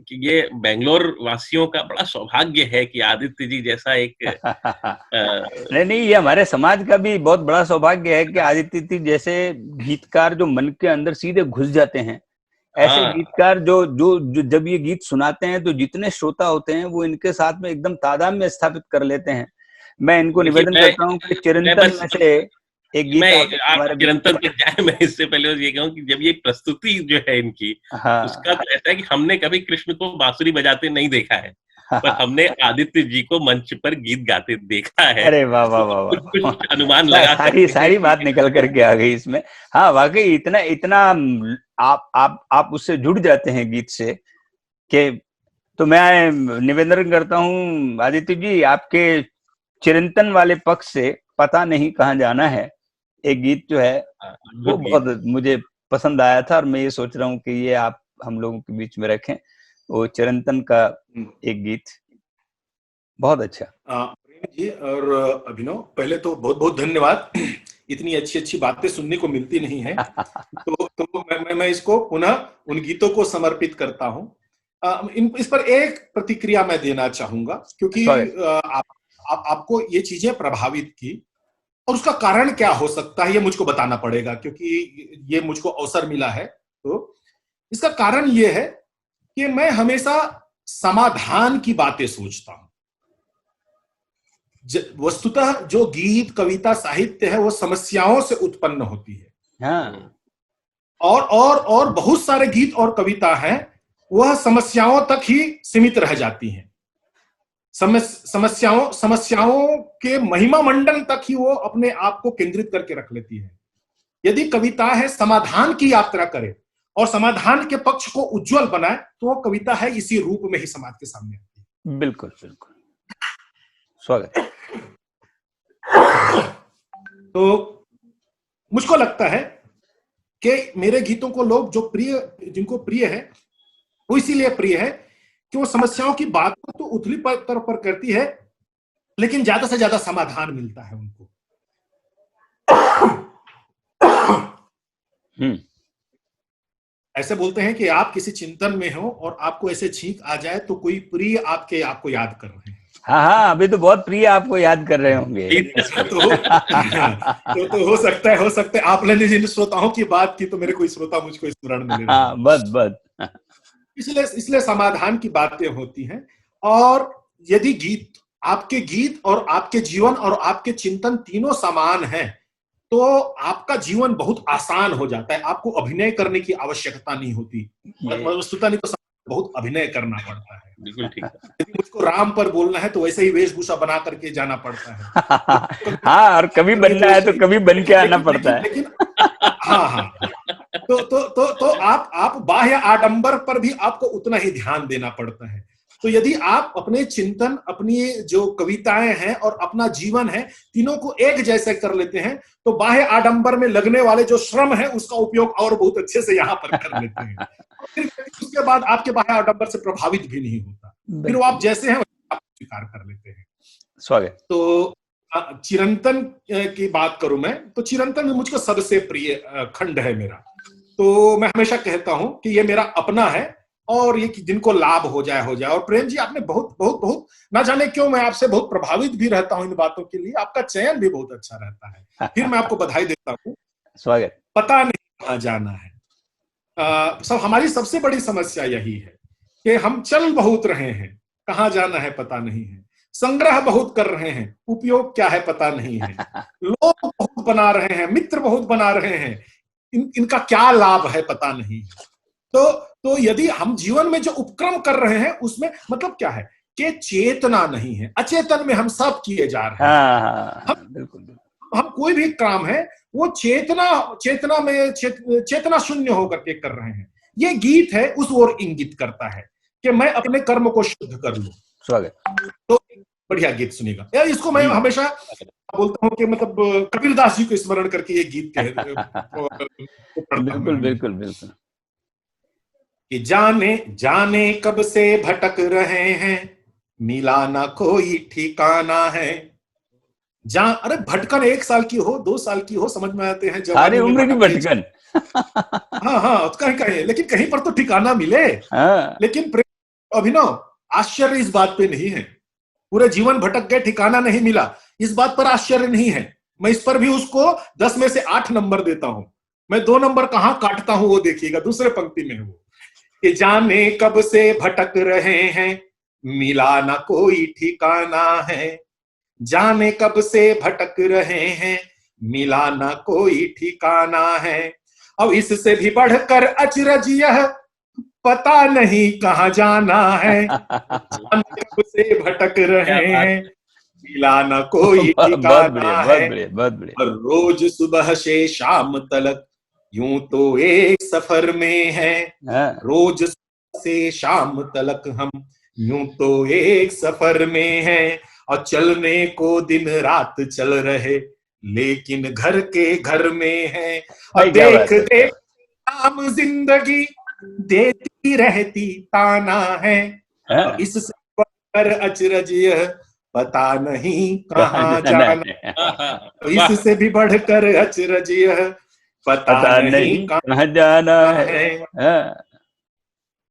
कि ये बैंगलोर वासियों का बड़ा सौभाग्य है कि आदित्य जी जैसा एक नहीं नहीं, ये हमारे समाज का भी बहुत बड़ा सौभाग्य है कि आदित्य जी जैसे गीतकार जो मन के अंदर सीधे घुस जाते हैं। ऐसे हाँ, गीतकार जो जब ये गीत सुनाते हैं तो जितने श्रोता होते हैं वो इनके साथ में एकदम तादाद में स्थापित कर लेते हैं। मैं इनको देखिए निवेदन करता हूँ कि मैं चिरंतन बस में से एक गीत मैं आप हमारे बीच चिरंतन में। तक जाए मैं इससे पहले बस ये कहूँ कि जब ये प्रस्तुति जो है इनकी, हाँ उसका तो ऐसा है कि हमने कभी कृष्ण को बांसुरी बजाते नहीं देखा है, पर हमने आदित्य जी को मंच पर गीत गाते देखा है। अरे वाह वाह तो वाह कुछ वाह, कुछ अनुमान लगा सारी सकते हैं सारी कि बात निकल करके आ गई इसमें। हाँ वाकई इतना इतना आप उससे जुड़ जाते हैं गीत से कि, तो मैं निवेदन करता हूँ आदित्य जी, आपके चिरंतन वाले पक्ष से पता नहीं कहाँ जाना है, एक गीत जो है वो अद्भुत गीत है। बहुत मुझे पसंद आया था और मैं ये सोच रहा हूँ कि ये आप हम लोगों के बीच में रखें, वो चिरंतन का एक गीत बहुत अच्छा। प्रेम जी और अभिनव, पहले तो बहुत बहुत धन्यवाद इतनी अच्छी अच्छी बातें सुनने को मिलती नहीं है। तो मैं इसको पुनः उन गीतों को समर्पित करता हूँ। इस पर एक प्रतिक्रिया मैं देना चाहूंगा, क्योंकि आपको ये चीजें प्रभावित की, और उसका कारण क्या हो सकता है ये मुझको बताना पड़ेगा, क्योंकि ये मुझको अवसर मिला है। तो इसका कारण ये है कि मैं हमेशा समाधान की बातें सोचता हूं। वस्तुतः जो गीत, कविता, साहित्य है वो समस्याओं से उत्पन्न होती है। हाँ। और बहुत सारे गीत और कविता हैं वह समस्याओं तक ही सीमित रह जाती हैं। समस्याओं के महिमा मंडन तक ही वो अपने आप को केंद्रित करके रख लेती है। यदि कविता है समाधान की यात्रा करे और समाधान के पक्ष को उज्जवल बनाए, तो वो कविता है इसी रूप में ही समाज के सामने आती है। बिल्कुल बिल्कुल, स्वागत। तो मुझको लगता है कि मेरे गीतों को लोग जिनको प्रिय है वो इसीलिए प्रिय है कि वो समस्याओं की बात तो उथली पर करती है, लेकिन ज्यादा से ज्यादा समाधान मिलता है उनको। ऐसे बोलते हैं कि आप किसी चिंतन में हो और आपको ऐसे छींक आ जाए तो कोई प्रिय आपको याद कर रहे हैं। हाँ, अभी तो बहुत प्रिय आपको याद कर रहे होंगे। तो हो सकता है आपने जिन श्रोताओं की बात की तो मेरे कोई श्रोता मुझको स्मरण मिले। हाँ, बस इसलिए समाधान की बातें होती हैं। और यदि आपके गीत और आपके जीवन और आपके चिंतन तीनों समान हैं, तो आपका जीवन बहुत आसान हो जाता है। आपको अभिनय करने की आवश्यकता नहीं होती। वस्तुतः नहीं तो बहुत अभिनय करना पड़ता है। बिल्कुल ठीक है। यदि मुझको राम पर बोलना है तो वैसे ही वेशभूषा बना करके जाना पड़ता है। हाँ, और कभी बनना है तो कभी बन के आना पड़ता है। लेकिन हाँ, तो आप बाह्य आडंबर पर भी आपको उतना ही ध्यान देना पड़ता है। तो यदि आप अपने चिंतन, अपनी जो कविताएं हैं और अपना जीवन है, तीनों को एक जैसे कर लेते हैं, तो बाह्य आडंबर में लगने वाले जो श्रम है उसका उपयोग और बहुत अच्छे से यहाँ पर कर लेते हैं। फिर उसके बाद आपके बाह्य आडंबर से प्रभावित भी नहीं होता, फिर वो आप जैसे हैं आप स्वीकार कर लेते हैं। स्वागत। तो चिरंतन की बात करूं मैं, तो चिरंतन में मुझको सबसे प्रिय खंड है मेरा। तो मैं हमेशा कहता हूं कि ये मेरा अपना है और ये जिनको लाभ हो जाए। और प्रेम जी, आपने बहुत बहुत बहुत, ना जाने क्यों मैं आपसे बहुत प्रभावित भी रहता हूं इन बातों के लिए। आपका चयन भी बहुत अच्छा रहता है। फिर मैं आपको बधाई देता हूं। स्वागत। पता नहीं कहां जाना है। सब हमारी सबसे बड़ी समस्या यही है कि हम चल बहुत रहे हैं, कहां जाना है पता नहीं है। संग्रह बहुत कर रहे हैं, उपयोग क्या है पता नहीं है। लोग बहुत बना रहे हैं, मित्र बहुत बना रहे हैं, इनका क्या लाभ है पता नहीं है। तो यदि हम जीवन में जो उपक्रम कर रहे हैं उसमें मतलब क्या है कि चेतना नहीं है, अचेतन में हम सब किए जा रहे हैं। हाँ, बिल्कुल। हम कोई भी काम है वो चेतना शून्य होकर के कर रहे हैं। ये गीत है उस ओर इंगित करता है कि मैं अपने कर्म को शुद्ध कर लूं। स्वागत। तो बढ़िया गीत सुनेगा यार। इसको मैं हमेशा बोलता हूँ कि मतलब कबीरदास जी को स्मरण करके ये गीत बिल्कुल बिल्कुल बिल्कुल। कि जाने कब से भटक रहे हैं, मिला ना कोई ठिकाना है। अरे भटकन 1 साल की हो, 2 साल की हो, समझ में आते हैं। सारी उम्र की भटकन। हाँ, कहीं लेकिन कहीं पर तो ठिकाना मिले। लेकिन प्रेम अभिनव, आश्चर्य इस बात पे नहीं है। पूरे जीवन भटक गए, ठिकाना नहीं मिला, इस बात पर आश्चर्य नहीं है। मैं इस पर भी उसको 10 में से 8 नंबर देता हूं। मैं 2 नंबर कहां काटता हूं वो देखिएगा, दूसरे पंक्ति में है वो कि जाने कब से भटक रहे हैं, मिला ना कोई ठिकाना है। जाने कब से भटक रहे हैं, मिला ना कोई ठिकाना है। अब इससे भी बढ़कर अचरज यह, पता नहीं कहां जाना है। जाने कब से भटक रहे हैं, मिला ना कोई ठिकाना है। और रोज सुबह से शाम तलक यूं तो एक सफर में है। रोज से शाम तलक हम यूं तो एक सफर में है। और चलने को दिन रात चल रहे, लेकिन घर के घर में है। और देख आम जिंदगी देती रहती ताना है। और इससे बढ़कर अचरज यह, पता नहीं कहाँ कहाँ जाना जाना। है, तो इससे भी बढ़कर अचरज यह, पता पता नहीं नहीं कहाँ कहाँ जाना है। है। हाँ।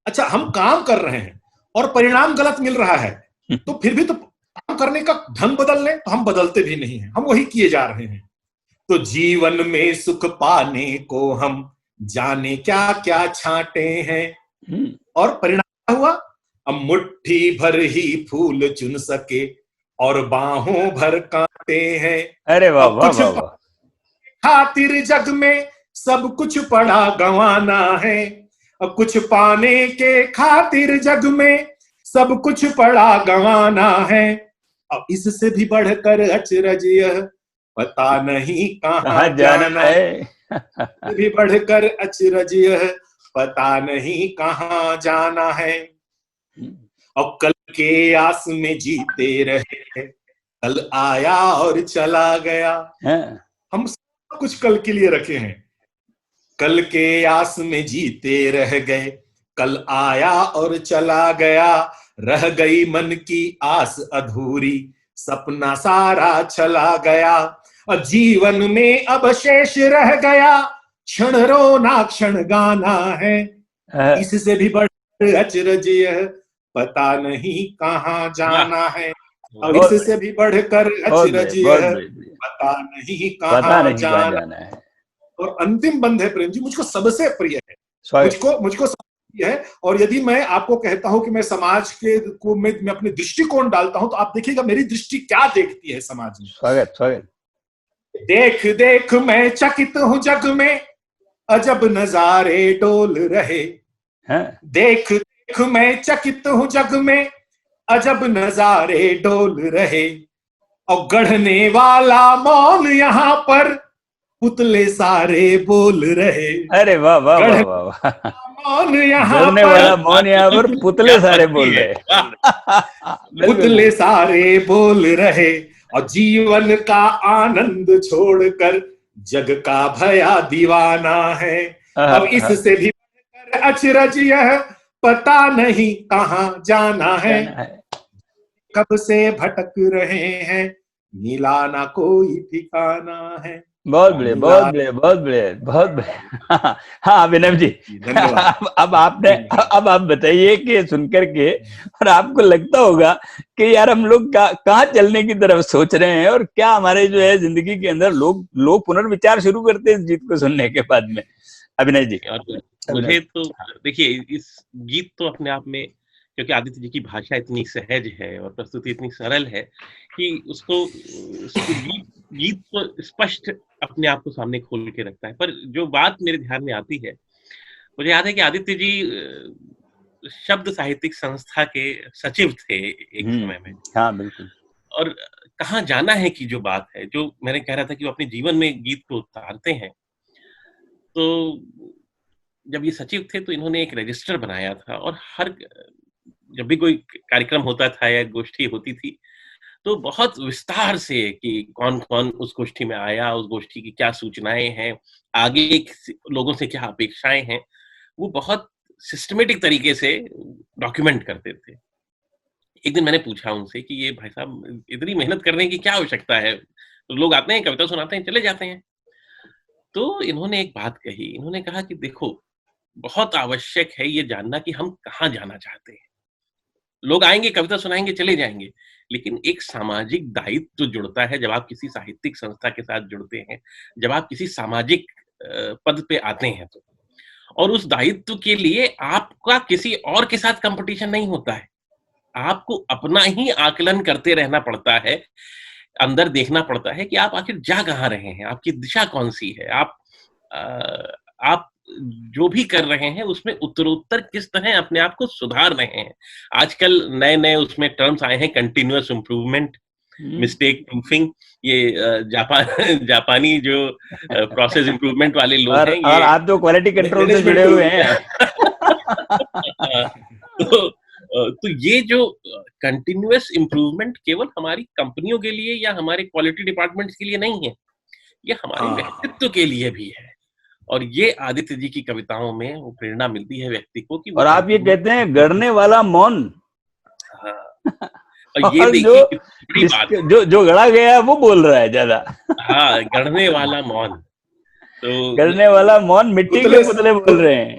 अच्छा, हम काम कर रहे हैं और परिणाम गलत मिल रहा है, तो फिर भी तो काम करने का ढंग बदल लें, तो हम बदलते भी नहीं हैं, हम वही किए जा रहे हैं। तो जीवन में सुख पाने को हम जाने क्या क्या छांटे हैं, और परिणाम क्या हुआ? अब मुट्ठी भर ही फूल चुन सके और बाहों भर कांटे हैं। अरे वाह अब वाह कुछ वाह वाह। खातिर जग में सब कुछ पड़ा गंवाना है, अब कुछ पाने के खातिर जग में सब कुछ पड़ा गंवाना है। अब इससे भी बढ़कर अचरज यह, पता नहीं कहाँ कहाँ जाना जाना। है। भी बढ़कर अचरज यह, पता नहीं कहाँ जाना है। और कल के आस में जीते रहे, कल आया और चला गया। हाँ, हम सब कुछ कल के लिए रखे हैं, कल के आस में जीते रह गए, कल आया और चला गया। रह गई मन की आस अधूरी, सपना सारा चला गया। और जीवन में अब शेष रह गया, क्षण रोना क्षण गाना है। हाँ, इससे भी बढ़ अचरज यह, पता नहीं कहाँ जाना है। अब बहुत इससे भी बढ़कर बहुत बढ़िया, अचरज बहुत यह, बढ़िया। पता नहीं पता कहाँ नहीं कहाँ जाना। जाना है। और अंतिम बंद है प्रेम जी, मुझको सबसे प्रिय है, स्वागत। मुझको सबसे प्रिय है। और यदि मैं आपको कहता हूं कि मैं समाज के को मैं अपने दृष्टिकोण डालता हूं, तो आप देखिएगा मेरी दृष्टि क्या देखती है समाज में। स्वागत स्वागत। देख देख मैं चकित हूं जग में, अजब नजारे डोल रहे। हाँ, देख देख मैं चकित हूं जग में, अजब नजारे डोल रहे। और गढ़ने वाला मौन यहाँ पर, पुतले सारे बोल रहे। अरे वाह वाह वाह गढ़ने वाह वाह। मौन यहाँ गढ़ने पर, वाला मौन यहाँ पर पुतले सारे बोल रहे। बिल्कुल पुतले सारे बोल रहे। और जीवन का आनंद छोड़कर जग का भया दीवाना है। अब इससे भी अचरज यह, पता नहीं कहाँ जाना है। कब से भटक रहे हैं, मिला ना कोई ठिकाना है। बहुत बढ़िया, बहुत बढ़िया, बहुत बढ़िया, बहुत बढ़िया। हाँ अभिनव जी, धन्यवाद। अब आपने, अब आप बताइए कि सुनकर के और आपको लगता होगा कि यार हम लोग कहाँ चलने की तरफ सोच रहे हैं, और क्या हमारे जो है जिंदगी के अंदर लोग पुनर्विचार शुरू करते हैं इस गीत को सुनने के बाद में। अभिनव जी। और मुझे तो देखिए, इस गीत तो अपने आप में, क्योंकि आदित्य जी की भाषा इतनी सहज है और प्रस्तुति इतनी सरल है कि उसको गीत तो स्पष्ट अपने आप को सामने खोल के रखता है। पर जो बात मेरे ध्यान में आती है, मुझे याद है कि आदित्य जी शब्द साहित्यिक संस्था के सचिव थे एक समय में। हाँ बिल्कुल। और कहाँ जाना है की जो बात है, जो मैंने कह रहा था कि वो अपने जीवन में गीत को उतारते हैं, तो जब ये सचिव थे तो इन्होंने एक रजिस्टर बनाया था, और हर जब भी कोई कार्यक्रम होता था या गोष्ठी होती थी, तो बहुत विस्तार से कि कौन-कौन उस गोष्ठी में आया, उस गोष्ठी की क्या सूचनाएँ हैं, आगे लोगों से क्या अपेक्षाएँ हैं, वो बहुत सिस्टमैटिक तरीके से डॉक्यूमेंट करते थे। एक दिन मैंने पूछा उनसे कि ये भाई साहब, इतनी मेहनत करने की क्या आवश्यकता है? तो लोग आते हैं, कविता सुनाते हैं, चले जाते हैं। तो इन्होंने एक बात कही, इन्होंने कहा कि देखो, बहुत आवश्यक है ये जानना कि हम कहाँ जाना चाहते हैं। लोग आएँगे, कविता सुनाएँगे, चले जाएँगे, लेकिन एक सामाजिक दायित्व जुड़ता है जब आप किसी साहित्यिक संस्था के साथ जुड़ते हैं, जब आप किसी सामाजिक पद पे आते हैं तो। और उस दायित्व के लिए आपका किसी और के साथ कॉम्पिटिशन नहीं होता है। आपको अपना ही आकलन करते रहना पड़ता है, अंदर देखना पड़ता है कि आप आखिर जा कहाँ रहे हैं, आपकी दिशा कौन-सी है, आप जो भी कर रहे हैं उसमें उत्तरोत्तर किस तरह अपने आप को सुधार रहे हैं। आजकल नए-नए उसमें टर्म्स आए हैं, कंटीन्यूअस इम्प्रूवमेंट, मिस्टेक प्रूफिंग, ये जापानी जो प्रोसेस इम्प्रूवमेंट वाले लोग हैं, ये और आप तो क्वालिटी कंट्रोल से जुड़े हुए हैं। तो ये जो कंटीन्यूअस इम्प्रूवमेंट केवल हमारी कंपनियों के लिए या हमारे क्वालिटी डिपार्टमेंट्स के लिए नहीं है, ये हमारे व्यक्तित्व के लिए भी है। और ये आदित्य जी की कविताओं में वो प्रेरणा मिलती है व्यक्ति को कि और आप ये कहते हैं गढ़ने वाला मौन। हाँ, और ये और देखिए कितनी बड़ी बात, जो गढ़ा गया है वो बोल रहा है ज्यादा। हाँ, गढ़ने वाला मौन। तो गढ़ने वाला मौन, मिट्टी के पुतले पुतले बोल रहे हैं।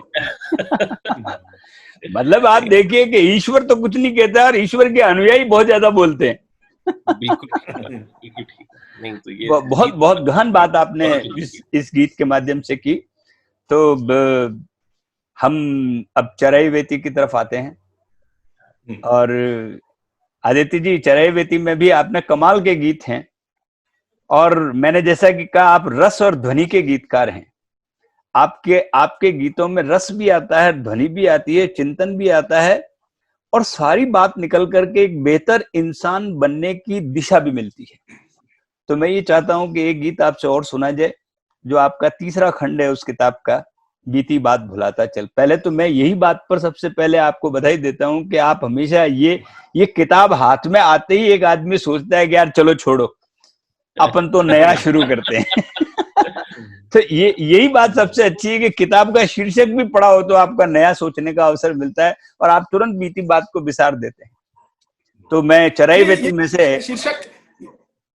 मतलब आप देखिए कि ईश्वर तो कुछ नहीं कहता और ईश्वर के अनुयायी बहुत ज्यादा बोलते हैं। बिल्कुल ठीक बात, बिल्कुल ठीक बात। नहीं तो ये बहुत बहुत गहन बात आपने इस गीत के माध्यम से की। तो हम अब चराई वेती की तरफ आते हैं। और आदित्य जी, चराई वेती में भी आपने कमाल के गीत हैं, और मैंने जैसा कि कहा आप रस और ध्वनि के गीतकार हैं। आपके गीतों में रस भी आता है, ध्वनि भी आती है, चिंतन भी आता है, और सारी बात निकल करके एक बेहतर इंसान बनने की दिशा भी मिलती है। तो मैं ये चाहता हूं कि एक गीत आपसे और सुना जाए, जो आपका तीसरा खंड है उस किताब का, बीती बात भुलाता चल। पहले तो मैं यही बात पर सबसे पहले आपको बधाई देता हूं कि आप हमेशा ये किताब हाथ में आते ही एक आदमी सोचता है कि यार चलो छोड़ो, अपन तो नया शुरू करते हैं। तो यही बात सबसे अच्छी है कि किताब का शीर्षक भी पढ़ा हो तो आपका नया सोचने का अवसर मिलता है और आप तुरंत बीती बात को विसार देते हैं। तो मैं चराई वेती में से शीर्षक,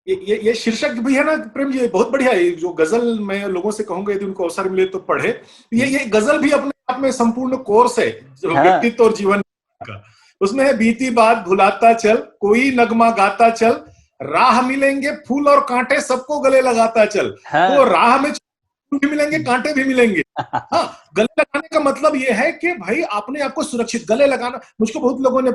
ये शीर्षक भी है ना प्रेम जी, बहुत बढ़िया है। जो गजल मैं लोगों से कहूंगा यदि उनको अवसर मिले तो पढ़े। ये गजल भी अपने आप में संपूर्ण कोर्स है जो व्यक्तित्व और जीवन का। उसमें है बीती बात भुलाता चल, कोई नगमा गाता चल, राह मिलेंगे फूल और कांटे सबको गले लगाता चल। तो राह में भी मिलेंगे, कांटे भी मिलेंगे। हाँ, गले लगाने का मतलब ये है कि भाई अपने आप को सुरक्षित गले लगाना। मुझको बहुत लोगों ने,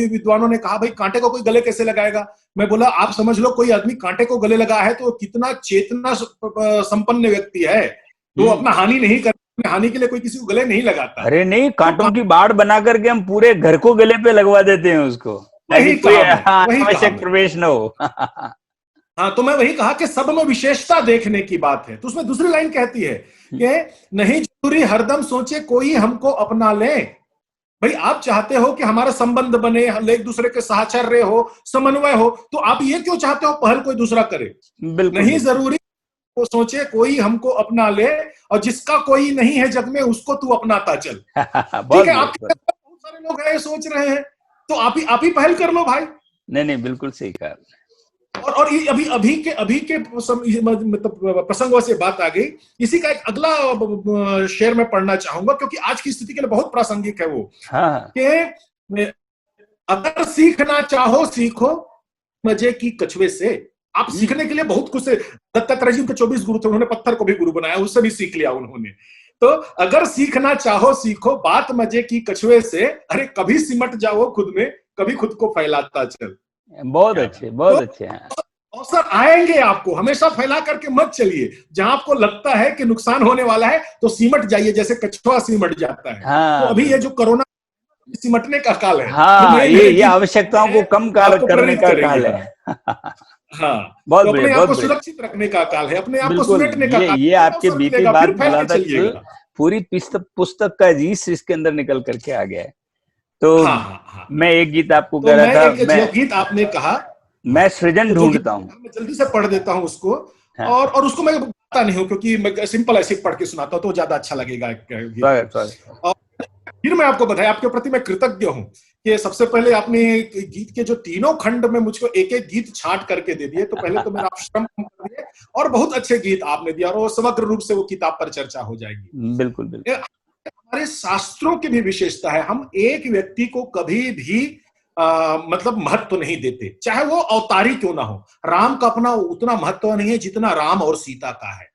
विद्वानों ने कहा भाई कांटे को कोई गले कैसे लगाएगा। मैं बोला आप समझ लो कोई आदमी कांटे को गले लगा है तो कितना चेतना संपन्न व्यक्ति है, तो अपना हानि नहीं करता, हानि के लिए कोई किसी को गले नहीं लगाता। अरे नहीं, कांटों की बाड़ बना करके हम पूरे घर को गले पे लगवा देते हैं उसको, वही आवश्यक प्रवेश न हो। हाँ, तो मैं वही कहा कि सब में विशेषता देखने की बात है। तो उसमें दूसरी लाइन कहती है कि नहीं जरूरी हरदम सोचे कोई हमको अपना ले। भाई आप चाहते हो कि हमारा संबंध बने, एक दूसरे के साहचर्य हो, समन्वय हो, तो आप ये क्यों चाहते हो पहल कोई दूसरा करे। नहीं जरूरी वो सोचे कोई हमको अपना ले, और जिसका कोई नहीं है जग में उसको तू अपनाता चल। ठीक है, आपके बहुत सारे लोग हैं सोच रहे हैं, तो आप ही पहल कर लो भाई। नहीं बिल्कुल सही कहा। और ये अभी के मतलब प्रसंगों से बात आ गई। इसी का एक अगला शेर में पढ़ना चाहूंगा क्योंकि आज की स्थिति के लिए बहुत प्रासंगिक है वो। कि अगर सीखना चाहो सीखो मजे की कछुए से। आप सीखने के लिए बहुत कुछ है। दत्तात्रेय जी के 24 गुरु थे, उन्होंने पत्थर को भी गुरु बनाया, उससे भी सीख लिया उन्होंने। तो अगर सीखना चाहो सीखो बात मजे की कछुए से, अरे कभी सिमट जाओ खुद में, कभी खुद को फैलाता चल। बहुत अच्छे, बहुत अच्छे हैं। अवसर आएंगे आपको, हमेशा फैला करके मत चलिए। जहां आपको लगता है कि नुकसान होने वाला है तो सिमट जाइए, जैसे कछुआ सिमट जाता है। तो अभी ये जो कोरोना सिमटने का काल है, हाँ, ये आवश्यकताओं को कम करने का काल है। हाँ, बहुत तो अपने आप को बहुत सुरक्षित रखने का काल है, अपने आप को समेटने का काल। ये आपके बीती बात भुलाता चल पूरी पुस्तक का रीस इसके अंदर निकल करके आ गया है। तो मैं एक गीत आपको कह रहा था, जो गीत आपने कहा मैं सृजन ढूंढता हूँ, मैं जल्दी से पढ़ देता हूँ उसको। और उसको मैं बताता नहीं हूँ क्योंकि मैं सिंपल ऐसे पढ़ के सुनाता हूँ तो ज्यादा अच्छा लगेगा। और फिर मैं आपको बताया, आपके प्रति मैं कृतज्ञ हूँ कि सबसे पहले आपने गीत के जो तीनों खंड में मुझको एक एक गीत छांट करके दे दिए। तो पहले तो मेरा आप श्रम कर दिए और बहुत अच्छे गीत आपने दिया, और समग्र रूप से वो किताब पर चर्चा हो जाएगी। बिल्कुल बिल्कुल। हमारे शास्त्रों की भी विशेषता है, हम एक व्यक्ति को कभी भी मतलब महत्व नहीं देते, चाहे वो अवतारी क्यों ना हो। राम का अपना उतना महत्व नहीं है जितना राम और सीता का है।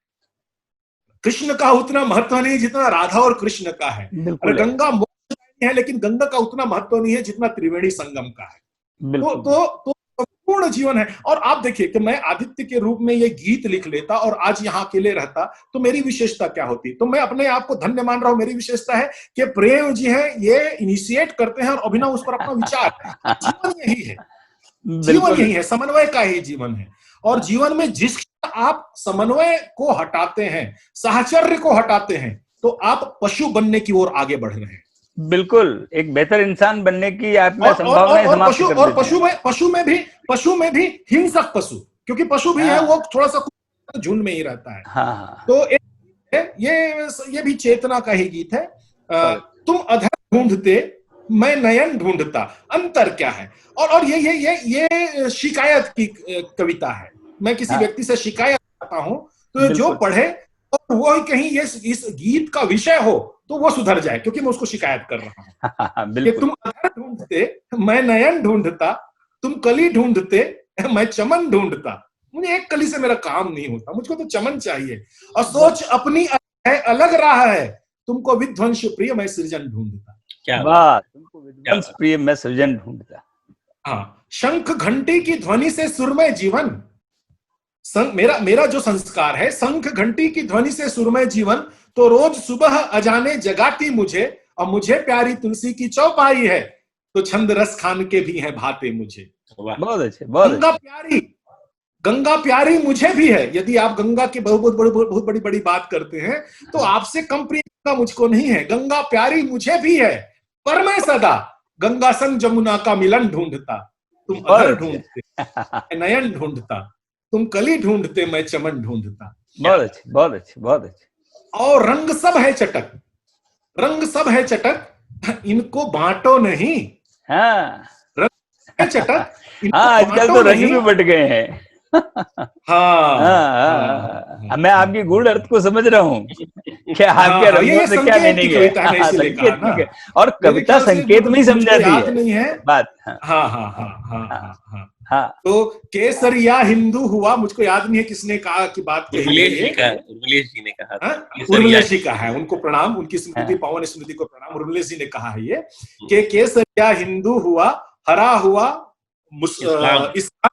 कृष्ण का उतना महत्व नहीं जितना राधा और कृष्ण का है। और गंगा मोक्ष है लेकिन गंगा का उतना महत्व नहीं है जितना त्रिवेणी संगम का है। तो संपूर्ण जीवन है। और आप देखिए कि मैं आदित्य के रूप में ये गीत लिख लेता और आज यहाँ अकेले रहता तो मेरी विशेषता क्या होती। तो मैं अपने आप को धन्य मान रहा हूं। मेरी विशेषता है कि प्रेम जी है, ये इनिशिएट करते हैं और अभिनव उस पर अपना विचार है। जीवन यही है, जीवन यही है, समन्वय का ही जीवन है। और जीवन में जिस आप समन्वय को हटाते हैं, साहचर्य को हटाते हैं, तो आप पशु बनने की ओर आगे बढ़ रहे हैं। बिल्कुल, एक बेहतर इंसान बनने की आप में संभावनाएं समाप्त कर देते हैं। पशु में भी हिंसक पशु, क्योंकि पशु भी है वो थोड़ा सा झुंड में ही रहता है। तो ये भी चेतना का ही गीत है। तुम अधर ढूंढते मैं नयन ढूंढता। अंतर क्या है? और ये शिकायत की कविता है। मैं किसी हाँ व्यक्ति से शिकायत करता हूं तो जो बिल्कुल। पढ़े और वो कहीं ये इस गीत का विषय हो तो वो सुधर जाए, क्योंकि मैं उसको शिकायत कर रहा हूं कि बिल्कुल तुम अधर ढूंढते, मैं नयन ढूंढता, तुम कली ढूंढते, मैं चमन ढूंढता। मुझे एक कली से मेरा काम नहीं होता, मुझको तो चमन चाहिए। और सोच अपनी है, अलग राह है, तुमको विध्वंस प्रिय, मैं सृजन ढूंढता। क्या बात, वाह, तुमको क्या विध्वंस बात। प्रिय मैं सृजन ढूंढता। हाँ, शंख घंटी की ध्वनि से सुरमय जीवन। मेरा मेरा जो संस्कार है, शंख घंटी की ध्वनि से सुरमय जीवन, तो रोज सुबह अजाने जगाती मुझे, और मुझे प्यारी तुलसी की चौपाई है, तो छंद रस खान के भी हैं भाते मुझे। वाह, बहुत अच्छे, बहुत गंगा अच्छे। प्यारी, गंगा प्यारी मुझे भी है। यदि आप गंगा की बहुत बड़ी बड़ी बात करते हैं तो आपसे कम प्रिय गंगा मुझको नहीं है। गंगा प्यारी मुझे भी है, पर मैं सदा गंगा संग जमुना का मिलन ढूंढता। तुम बहुत अधर अच्छे। ढूंढते, मैं नयन ढूंढता, तुम कली ढूंढते, मैं चमन ढूंढता। क्या बहुत बात। अच्छे, बहुत अच्छे, बहुत अच्छे। और रंग सब है चटक, रंग सब है चटक, इनको बांटो नहीं। हाँ रंग है चटक, हाँ, इनको आजकल बांटो तो रंग नहीं। भी बट गए हैं। हाँ हाँ हाँ हाँ हाँ, हाँ हाँ। मैं आपकी गूढ़ अर्थ को समझ रहा हूँ कि हाँ आपके हाँ, रंगों ये से क्या संकेत की मीनिंग है। कविता है, मैं हाँ, इसीलिए कहा संकेत ना। की और मेरे कविता ख्याल से संकेत में ही मुझको समझाती याद है नहीं है। बात। हाँ हाँ हाँ हाँ हाँ हाँ हाँ हाँ। हाँ तो केसरिया हिंदू हुआ, मुझको याद नहीं है किसने कहा कि बात कही है ये। उर्मिलेश जी ने कहा था, हाँ, केसरिया। उर्मिलेश जी का है, उनको प्रणाम, उनकी स्मृति, हाँ पावन स्मृति को प्रणाम। उर्मिलेश जी ने कहा है ये कि केसरिया हिंदू हुआ, हरा हुआ इस्लाम। इस्लाम,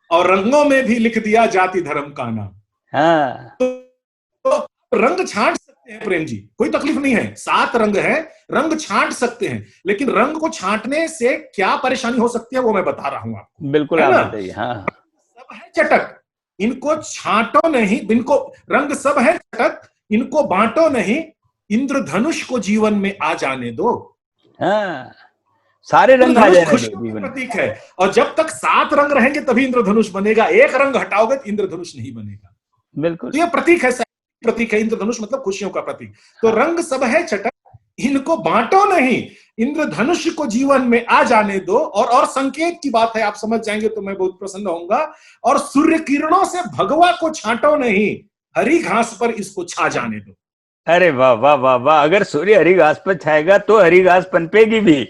और रंगों में भी लिख दिया जाति धर्म का नाम। हाँ तो रंग छांट सकते हैं प्रेम जी, कोई तकलीफ नहीं है। 7 रंग है, रंग छांट सकते हैं, लेकिन रंग को छांटने से क्या परेशानी हो सकती है वो मैं बता रहा हूं आपको, बिल्कुल, है आप ना। बताइए। हाँ सब है चटक, इनको छांटो नहीं, इनको रंग सब है चटक, इनको बांटो नहीं, इंद्रधनुष को जीवन में आ जाने दो। हाँ, सारे रंग आ इंद्रधनुष जाने दो खुशियों का जीवन में। प्रतीक है, और जब तक 7 रंग रहेंगे तभी इंद्रधनुष बनेगा। एक रंग हटाओगे तो इंद्रधनुष नहीं बनेगा। बिल्कुल। तो ये प्रतीक है, प्रतीक है इंद्रधनुष, मतलब खुशियों का प्रतीक। तो हाँ रंग सब है चटक, इनको बांटो नहीं, इंद्रधनुष को जीवन में आ जाने दो। और संकेत की बात है, आप समझ जाएंगे तो मैं बहुत प्रसन्न होऊंगा। और सूर्य किरणों से भगवा को छांटो नहीं, हरी घास पर इसको छा जाने दो। अरे वाह वाह वाह वाह, अगर सूर्य हरी घास पर छाएगा तो हरी घास पनपेगी भी।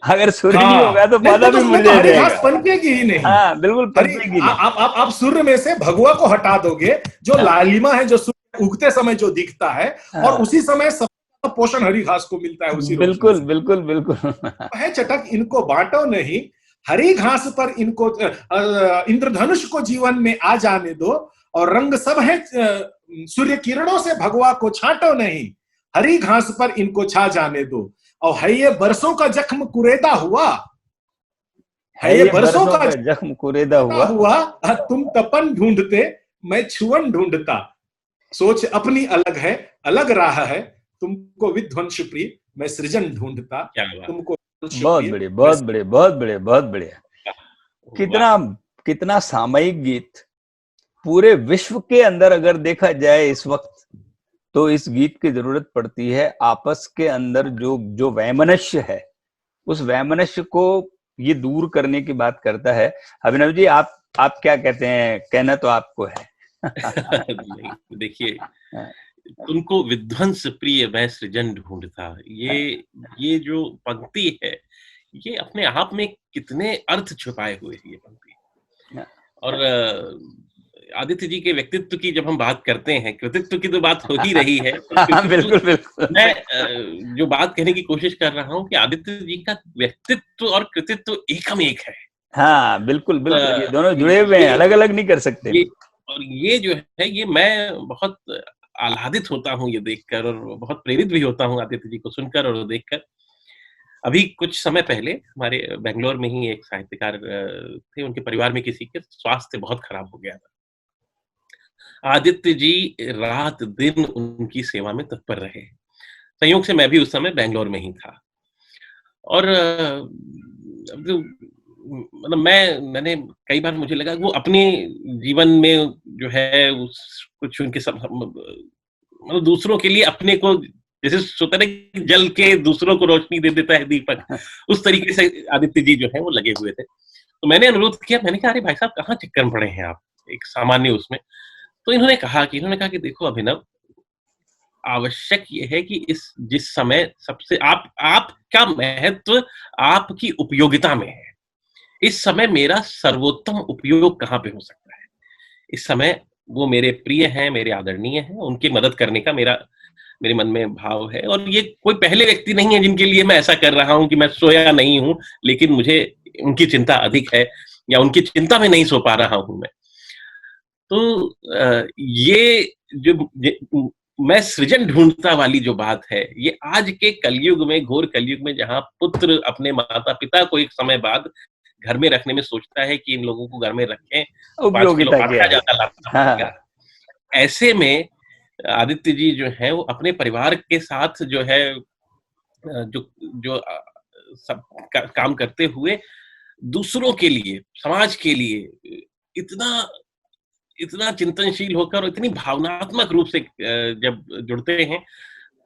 अगर सूर्य नहीं होगा तो हाँ, पौधा भी नहीं तो मुरझा हरी घास जाएगा। पनपेगी ही नहीं। हाँ बिल्कुल, हरी पनपेगी नहीं। आप सूर्य में से भगवा को हटा दोगे, जो हाँ लालिमा है, जो सूर्य उगते समय जो दिखता है, और हाँ, उसी समय सबका पोषण हरी घास को मिलता है उसी रोशनी बिल्कुल से। बिल्कुल बिल्कुल। है चटक, इनको बांटो नहीं, हरी घास पर इनको इंद्रधनुष को जीवन में आ जाने दो। और रंग सब है सूर्य किरणों से भगवा को छांटो नहीं, हरी घास पर इनको छा जाने दो। और है ये बरसों का जख्म कुरेदा हुआ, है है ये ये बरसों बरसों का का जख्म कुरेदा हुआ। हुआ, तुम तपन ढूंढते, मैं छुअन ढूंढता। सोच अपनी अलग है, अलग राह है, तुमको विध्वंस प्रिय, मैं सृजन ढूंढता। क्या बात। तुमको विध्वंस बहुत प्रिय, बढ़िया, मैं बहुत बढ़िया, बहुत बढ़िया, बहुत बढ़िया। वाह, कितना कितना सामयिक गीत। पूरे विश्व के अंदर अगर देखा जाए इस वक्त, तो इस गीत की जरूरत पड़ती है। आपस के अंदर जो जो वैमनस्य है, उस वैमनस्य को ये दूर करने की बात करता है। अभिनव जी, आप क्या कहते हैं? कहना तो आपको है। नहीं, देखिए, तुमको विध्वंस प्रिय मैं सृजन ढूंढता, ये जो पंक्ति है, ये अपने आप में कितने अर्थ छुपाए हुए है ये पंक्ति। और आदित्य जी के व्यक्तित्व की जब हम बात करते हैं, कृतित्व की तो बात हो ही रही है, तो हाँ, बिल्कुल कृतित्व बिल्कुल। मैं जो बात कहने की कोशिश कर रहा हूँ कि आदित्य जी का व्यक्तित्व और कृतित्व एकम एक है। हाँ बिल्कुल बिल्कुल, ये दोनों जुड़े हुए हैं, ये अलग अलग नहीं कर सकते। ये और ये जो है, ये मैं बहुत आह्लादित होता हूँ ये देखकर, और बहुत प्रेरित भी होता हूँ आदित्य जी को सुनकर और देखकर। अभी कुछ समय पहले हमारे बेंगलोर में ही एक साहित्यकार थे, उनके परिवार में किसी के स्वास्थ्य बहुत खराब हो गया था। आदित्य जी रात दिन उनकी सेवा में तत्पर रहे। संयोग से मैं भी उस समय बेंगलोर में ही था। और जो मतलब मैंने कई बार मुझे लगा वो अपने जीवन में जो है उस कुछ उनके सब मतलब दूसरों के लिए अपने को जैसे सोता है कि जल के दूसरों को रोशनी दे देता है दीपक, उस तरीके से आदित्य जी जो है वो लगे हुए थे। तो मैंने अनुरोध किया, मैंने कहा अरे भाई साहब कहाँ चक्कर में पड़े हैं आप, एक सामान्य उसमें। तो इन्होंने कहा कि देखो अभिनव, आवश्यक ये है कि इस जिस समय सबसे आपका महत्व आपकी उपयोगिता में है। इस समय मेरा सर्वोत्तम उपयोग कहाँ पे हो सकता है? इस समय वो मेरे प्रिय हैं, मेरे आदरणीय हैं, उनकी मदद करने का मेरे मन में भाव है। और ये कोई पहले व्यक्ति नहीं है जिनके लिए मैं ऐसा कर रहा हूँ कि मैं सोया नहीं हूँ, लेकिन मुझे उनकी चिंता अधिक है या उनकी चिंता में नहीं सो पा रहा हूँ मैं। तो ये जो मैं सृजन ढूंढता वाली जो बात है, ये आज के कलयुग में, घोर कलयुग में, जहाँ पुत्र अपने माता-पिता को एक समय बाद घर में रखने में सोचता है कि इन लोगों को घर में रखें, 5 किलो उपयोगिता क्या आटा है? ज़्यादा लाना हाँ, पड़ेगा। ऐसे में आदित्य जी जो हैं वो अपने परिवार के साथ जो है जो जो सब काम करते हुए दूसरों के लिए, समाज के लिए इतना इतना चिंतनशील होकर और इतनी भावनात्मक रूप से जब जुड़ते हैं,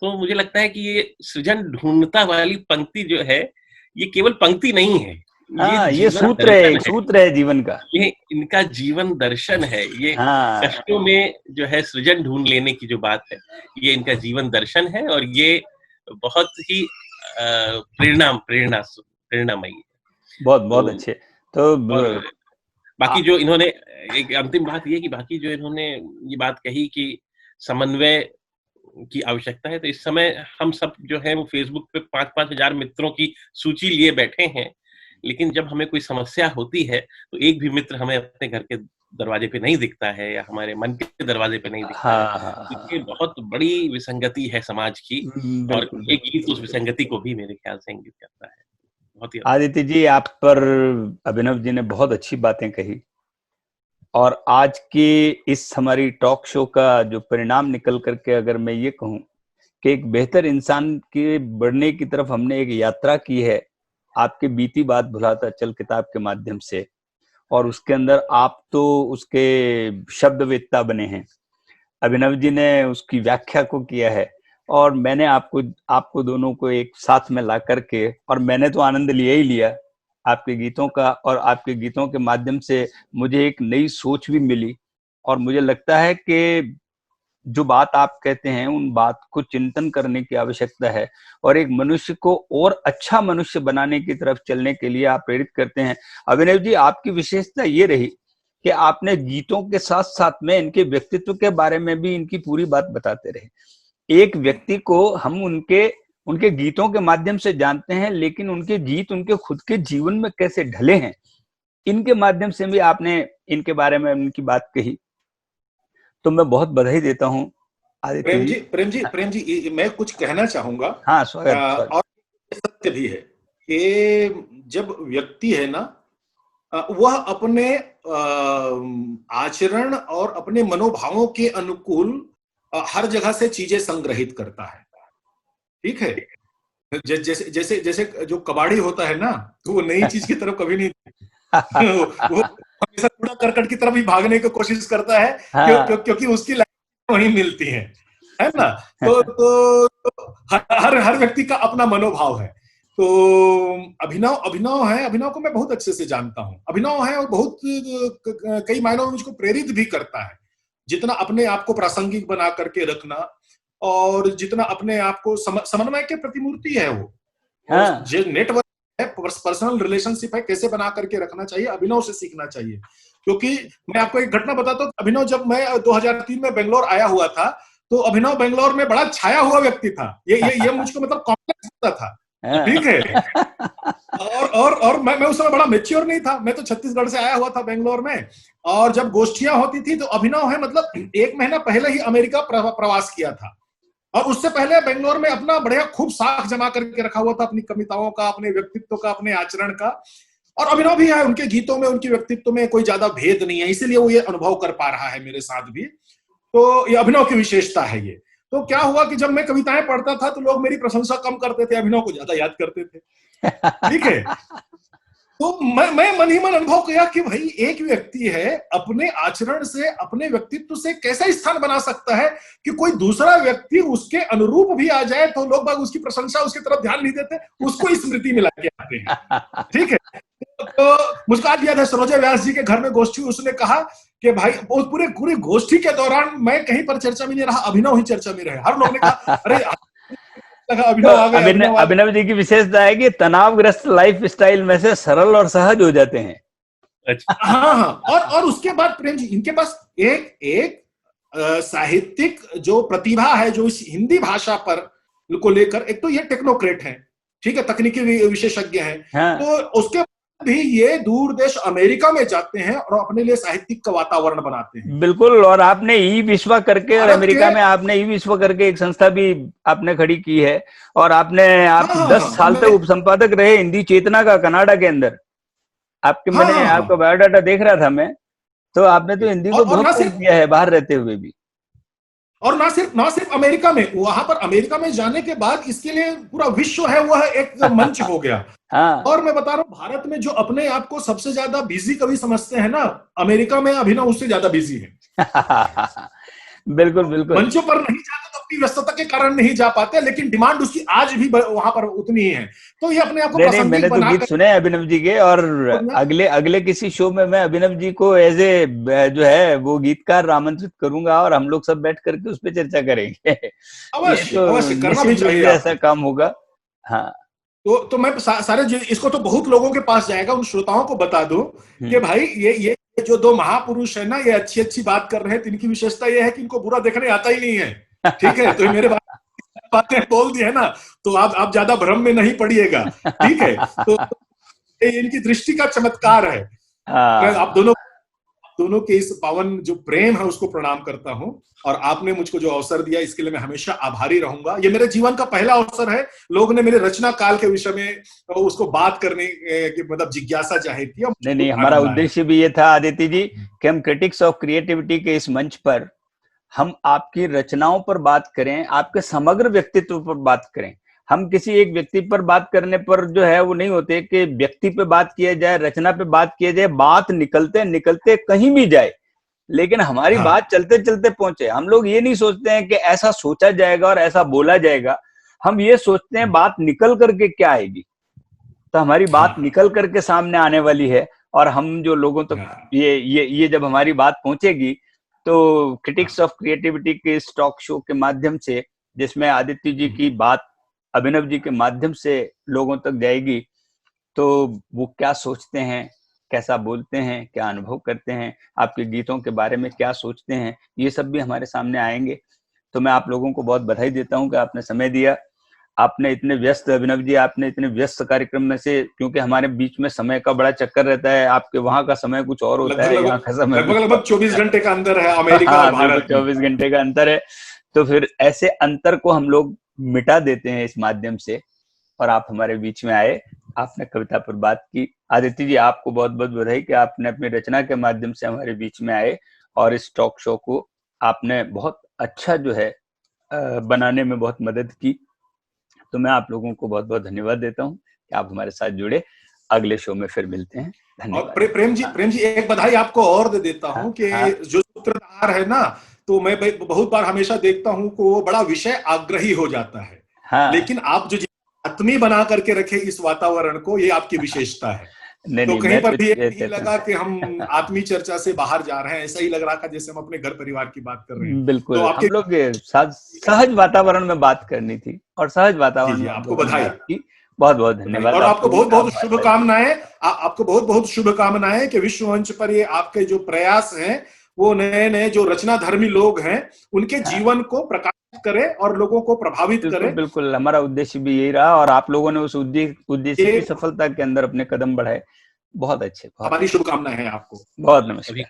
तो मुझे लगता है कि ये सृजन ढूंढता वाली पंक्ति जो है, ये केवल पंक्ति नहीं है, ये हाँ, ये जीवन सूत्र है, दर्शन एक है। सूत्र है जीवन का। ये इनका जीवन दर्शन है। ये हाँ, कष्टों में जो है सृजन ढूंढ लेने की जो बात है, ये इनका जीवन दर्शन है और ये बहुत ही प्रेरणामयी है। बहुत बहुत तो अच्छे। तो और आ, बाकी जो इन्होंने एक अंतिम बात ये कि बाकी जो इन्होंने ये बात कही कि समन्वय की आवश्यकता है, तो इस समय हम सब जो है वो फेसबुक पे 5-5 हजार मित्रों की सूची लिए बैठे हैं, लेकिन जब हमें कोई समस्या होती है तो एक भी मित्र हमें अपने घर के दरवाजे पे नहीं दिखता है या हमारे मन के दरवाजे पे नहीं दिखता है। हाँ, हाँ, तो ये हाँ, बहुत बड़ी विसंगति है समाज की और बिल्कुल ये बिल्कुल गीत उस बिल्कुल। विसंगति को भी मेरे ख्याल से इंगित करता है। बहुत ही आदित्य जी, आप पर अभिनव जी ने बहुत अच्छी बातें कही, और आज की इस हमारी टॉक शो का जो परिणाम निकल करके अगर मैं ये कहूँ कि एक बेहतर इंसान के बढ़ने की तरफ हमने एक यात्रा की है आपके बीती बात भुलाता चल किताब के माध्यम से, और उसके अंदर आप तो उसके शब्दवेत्ता बने हैं, अभिनव जी ने उसकी व्याख्या को किया है, और मैंने आपको आपको दोनों को एक साथ में ला करके, और मैंने तो आनंद लिया ही लिया आपके गीतों का, और आपके गीतों के माध्यम से मुझे एक नई सोच भी मिली। और मुझे लगता है कि जो बात आप कहते हैं उन बात को चिंतन करने की आवश्यकता है, और एक मनुष्य को और अच्छा मनुष्य बनाने की तरफ चलने के लिए आप प्रेरित करते हैं। अभिनव जी, आपकी विशेषता ये रही कि आपने गीतों के साथ साथ में इनके व्यक्तित्व के बारे में भी इनकी पूरी बात बताते रहे। एक व्यक्ति को हम उनके उनके गीतों के माध्यम से जानते हैं, लेकिन उनके गीत उनके खुद के जीवन में कैसे ढले हैं, इनके माध्यम से भी आपने इनके बारे में उनकी बात कही। तो मैं बहुत बधाई देता हूँ आदित्य जी। प्रेम जी, मैं कुछ कहना चाहूंगा। हाँ, स्वागत स्वागत। और सत्य भी है कि जब व्यक्ति है ना, वह अपने आचरण और अपने मनोभावों के अनुकूल हर जगह से चीजें संग्रहित करता है। ठीक है, जैसे जैसे जैसे जो कबाड़ी होता है ना, तो वो नई चीज की तरफ कभी नहीं वो हमेशा कूड़ा करकट की तरफ ही भागने की कोशिश करता है, क्योंकि उसकी लाइफ वहीं मिलती है ना। तो हर हर व्यक्ति का अपना मनोभाव है। तो अभिनव को मैं बहुत अच्छे से जानता हूँ। अभिनव है और बहुत कई मायनों में मुझको प्रेरित भी करता है। जितना अपने आप को प्रासंगिक बना करके रखना, और जितना अपने आप को समन्वय के प्रतिमूर्ति है वो, और जो नेटवर्क है, पर्सनल रिलेशनशिप है, कैसे बना करके रखना चाहिए, अभिनव से सीखना चाहिए। क्योंकि मैं आपको एक घटना बताता हूँ। अभिनव, जब मैं 2003 में बेंगलोर आया हुआ था, तो अभिनव बेंगलोर में बड़ा छाया हुआ व्यक्ति था। ये मुझको मतलब कॉम्प्लेक्स होता था। ठीक है। और मैं उस समय बड़ा मेच्योर नहीं था। मैं तो छत्तीसगढ़ से आया हुआ था बेंगलोर में, और जब गोष्ठियां होती थी तो अभिनव है मतलब 1 महीना पहले ही अमेरिका प्रवास किया था, और उससे पहले बेंगलोर में अपना बढ़िया खूब साख जमा करके रखा हुआ था, अपनी कविताओं का, अपने व्यक्तित्व का, अपने आचरण का। और अभिनव भी है, उनके गीतों में, उनके व्यक्तित्व में कोई ज्यादा भेद नहीं है, इसीलिए वो ये अनुभव कर पा रहा है मेरे साथ भी। तो ये अभिनव की विशेषता है ये। तो क्या हुआ कि जब मैं कविताएं पढ़ता था तो लोग मेरी प्रशंसा कम करते थे, अभिनव को ज्यादा याद करते थे। ठीक है। तो मैं मन ही मन अनुभव किया कि भाई एक व्यक्ति है, अपने आचरण से, अपने व्यक्तित्व से कैसा स्थान बना सकता है कि कोई दूसरा व्यक्ति उसके अनुरूप भी आ जाए तो लोग बाग उसकी प्रशंसा, उसकी तरफ ध्यान नहीं देते, उसको स्मृति में लाके आते हैं। ठीक है, तो मुझको आज याद है सरोजा व्यास जी के घर में गोष्ठी, उसने कहा कि भाई वो पूरी गोष्ठी के दौरान मैं कहीं पर चर्चा में नहीं रहा, अभिनव ही चर्चा में रहे। हर लोग ने कहा अरे तो अभिनव जी की विशेषता है कि तनावग्रस्त लाइफ स्टाइल में से सरल और सहज हो जाते हैं। अच्छा, हाँ, और उसके बाद प्रेम जी, इनके पास एक साहित्यिक जो प्रतिभा है, जो इस हिंदी भाषा पर को लेकर, एक तो ये टेक्नोक्रेट है, ठीक है, तकनीकी विशेषज्ञ हैं, हाँ। तो उसके भी ये दूर देश अमेरिका में जाते हैं और अपने लिए साहित्यिक का वातावरण बनाते हैं। बिल्कुल, और आपने ई विश्वा करके, और अमेरिका में आपने ई विश्वा करके एक संस्था भी आपने खड़ी की है, और आप 10 साल तक उपसंपादक रहे हिंदी चेतना का कनाडा के अंदर। मैंने आपका बायोडाटा देख रहा था मैं, तो आपने तो हिंदी को बहुत कुछ किया है बाहर रहते हुए भी। और ना सिर्फ अमेरिका में, वहां पर अमेरिका में जाने के बाद इसके लिए पूरा विश्व है वह एक मंच हो गया। हाँ। और मैं बता रहा हूँ, भारत में जो अपने आप को सबसे ज्यादा बिजी कवि समझते हैं ना, अमेरिका में अभिनव उससे ज्यादा बिजी है। बिल्कुल बिल्कुल। मंचों पर नहीं जाते तो अपनी व्यस्तता के कारण नहीं जा पाते, लेकिन डिमांड उसकी आज भी वहां पर उतनी ही है। तो ये अपने आप को नहीं, मैंने तो गीत सुने अभिनव जी के, और अगले किसी शो में मैं अभिनव जी को एज ए जो है वो गीतकार आमंत्रित करूंगा, और हम लोग सब बैठ करके उस पर चर्चा करेंगे। अवश्य करना भी चाहिए, ऐसा काम होगा। हाँ, तो मैं सारे इसको तो बहुत लोगों के पास जाएगा, उन श्रोताओं को बता दूं कि भाई ये जो दो महापुरुष है ना, ये अच्छी बात कर रहे हैं, तो इनकी विशेषता ये है कि इनको बुरा देखने आता ही नहीं है। ठीक है, तो मेरे बातें बोल दी है ना, तो आप ज्यादा भ्रम में नहीं पड़िएगा। ठीक है, तो इनकी दृष्टि का चमत्कार है। आप दोनों के इस पावन जो प्रेम है उसको प्रणाम करता हूं, और आपने मुझको जो अवसर दिया इसके लिए मैं हमेशा आभारी रहूंगा। ये मेरे जीवन का पहला अवसर है, लोग ने मेरे रचना काल के विषय में उसको बात करने की मतलब जिज्ञासा जाहिर की। नहीं, हमारा उद्देश्य भी ये था आदित्य जी कि हम क्रिटिक्स ऑफ क्रिएटिविटी के इस मंच पर हम आपकी रचनाओं पर बात करें, आपके समग्र व्यक्तित्व पर बात करें। हम किसी एक व्यक्ति पर बात करने पर जो है वो नहीं होते कि व्यक्ति पे बात किया जाए, रचना पे बात किया जाए, बात निकलते कहीं भी जाए, लेकिन हमारी बात चलते चलते पहुंचे। हम लोग ये नहीं सोचते हैं कि ऐसा सोचा जाएगा और ऐसा बोला जाएगा, हम ये सोचते हैं बात निकल करके क्या आएगी। तो हमारी बात निकल करके सामने आने वाली है, और हम जो लोगों तक ये जब हमारी बात पहुंचेगी, तो क्रिटिक्स ऑफ क्रिएटिविटी के इस टॉक शो के माध्यम से, जिसमें आदित्य जी की बात अभिनव जी के माध्यम से लोगों तक जाएगी, तो वो क्या सोचते हैं, कैसा बोलते हैं, क्या अनुभव करते हैं, आपके गीतों के बारे में क्या सोचते हैं, ये सब भी हमारे सामने आएंगे। तो मैं आप लोगों को बहुत बधाई देता हूं कि आपने समय दिया। आपने इतने व्यस्त, अभिनव जी, आपने इतने व्यस्त कार्यक्रम में से, क्योंकि हमारे बीच में समय का बड़ा चक्कर रहता है, आपके वहां का समय कुछ और होता है, यहाँ का समय लगभग 24 घंटे का अंतर है अमेरिका और भारत, 24 घंटे का अंतर है। तो फिर ऐसे अंतर को हम लोग मिटा देते हैं इस माध्यम से, और आप हमारे बीच में आए, आपने कविता पर बात की। आदित्य जी, आपको बहुत बहुत बधाई कि आपने अपनी रचना के माध्यम से हमारे बीच में आए, और इस टॉक शो को आपने बहुत अच्छा जो है बनाने में बहुत मदद की। तो मैं आप लोगों को बहुत बहुत धन्यवाद देता हूँ कि आप हमारे साथ जुड़े। अगले शो में फिर मिलते हैं। धन्यवाद। प्रेम जी एक बधाई आपको और दे देता हूँ कि जो सूत्रधार है ना, तो मैं बहुत बार हमेशा देखता हूँ कि वो बड़ा विषय आग्रही हो जाता है, लेकिन आप जो आत्मी बना करके रखे इस वातावरण को, ये आपकी विशेषता है। तो कहीं पर भी नहीं लगा कि हम आत्मी चर्चा से बाहर जा रहे हैं, ऐसा ही लग रहा था जैसे हम अपने घर परिवार की बात कर रहे हैं। बिल्कुल, तो हम लोग सहज वातावरण में बात करनी थी, और सहज वातावरण में आपको बधाई, बहुत बहुत धन्यवाद, और आपको बहुत बहुत शुभकामनाएं। आपको बहुत बहुत शुभकामनाएं कि विश्व मंच पर ये आपके जो प्रयास हैं, वो नए नए जो रचना धर्मी लोग हैं उनके जीवन को प्रकाशित करे और लोगों को प्रभावित करे। बिल्कुल, हमारा उद्देश्य भी यही रहा, और आप लोगों ने उस उद्देश्य की सफलता के अंदर अपने कदम बढ़ाए। बहुत अच्छे, हमारी शुभकामनाएं हैं आपको। बहुत नमस्कार।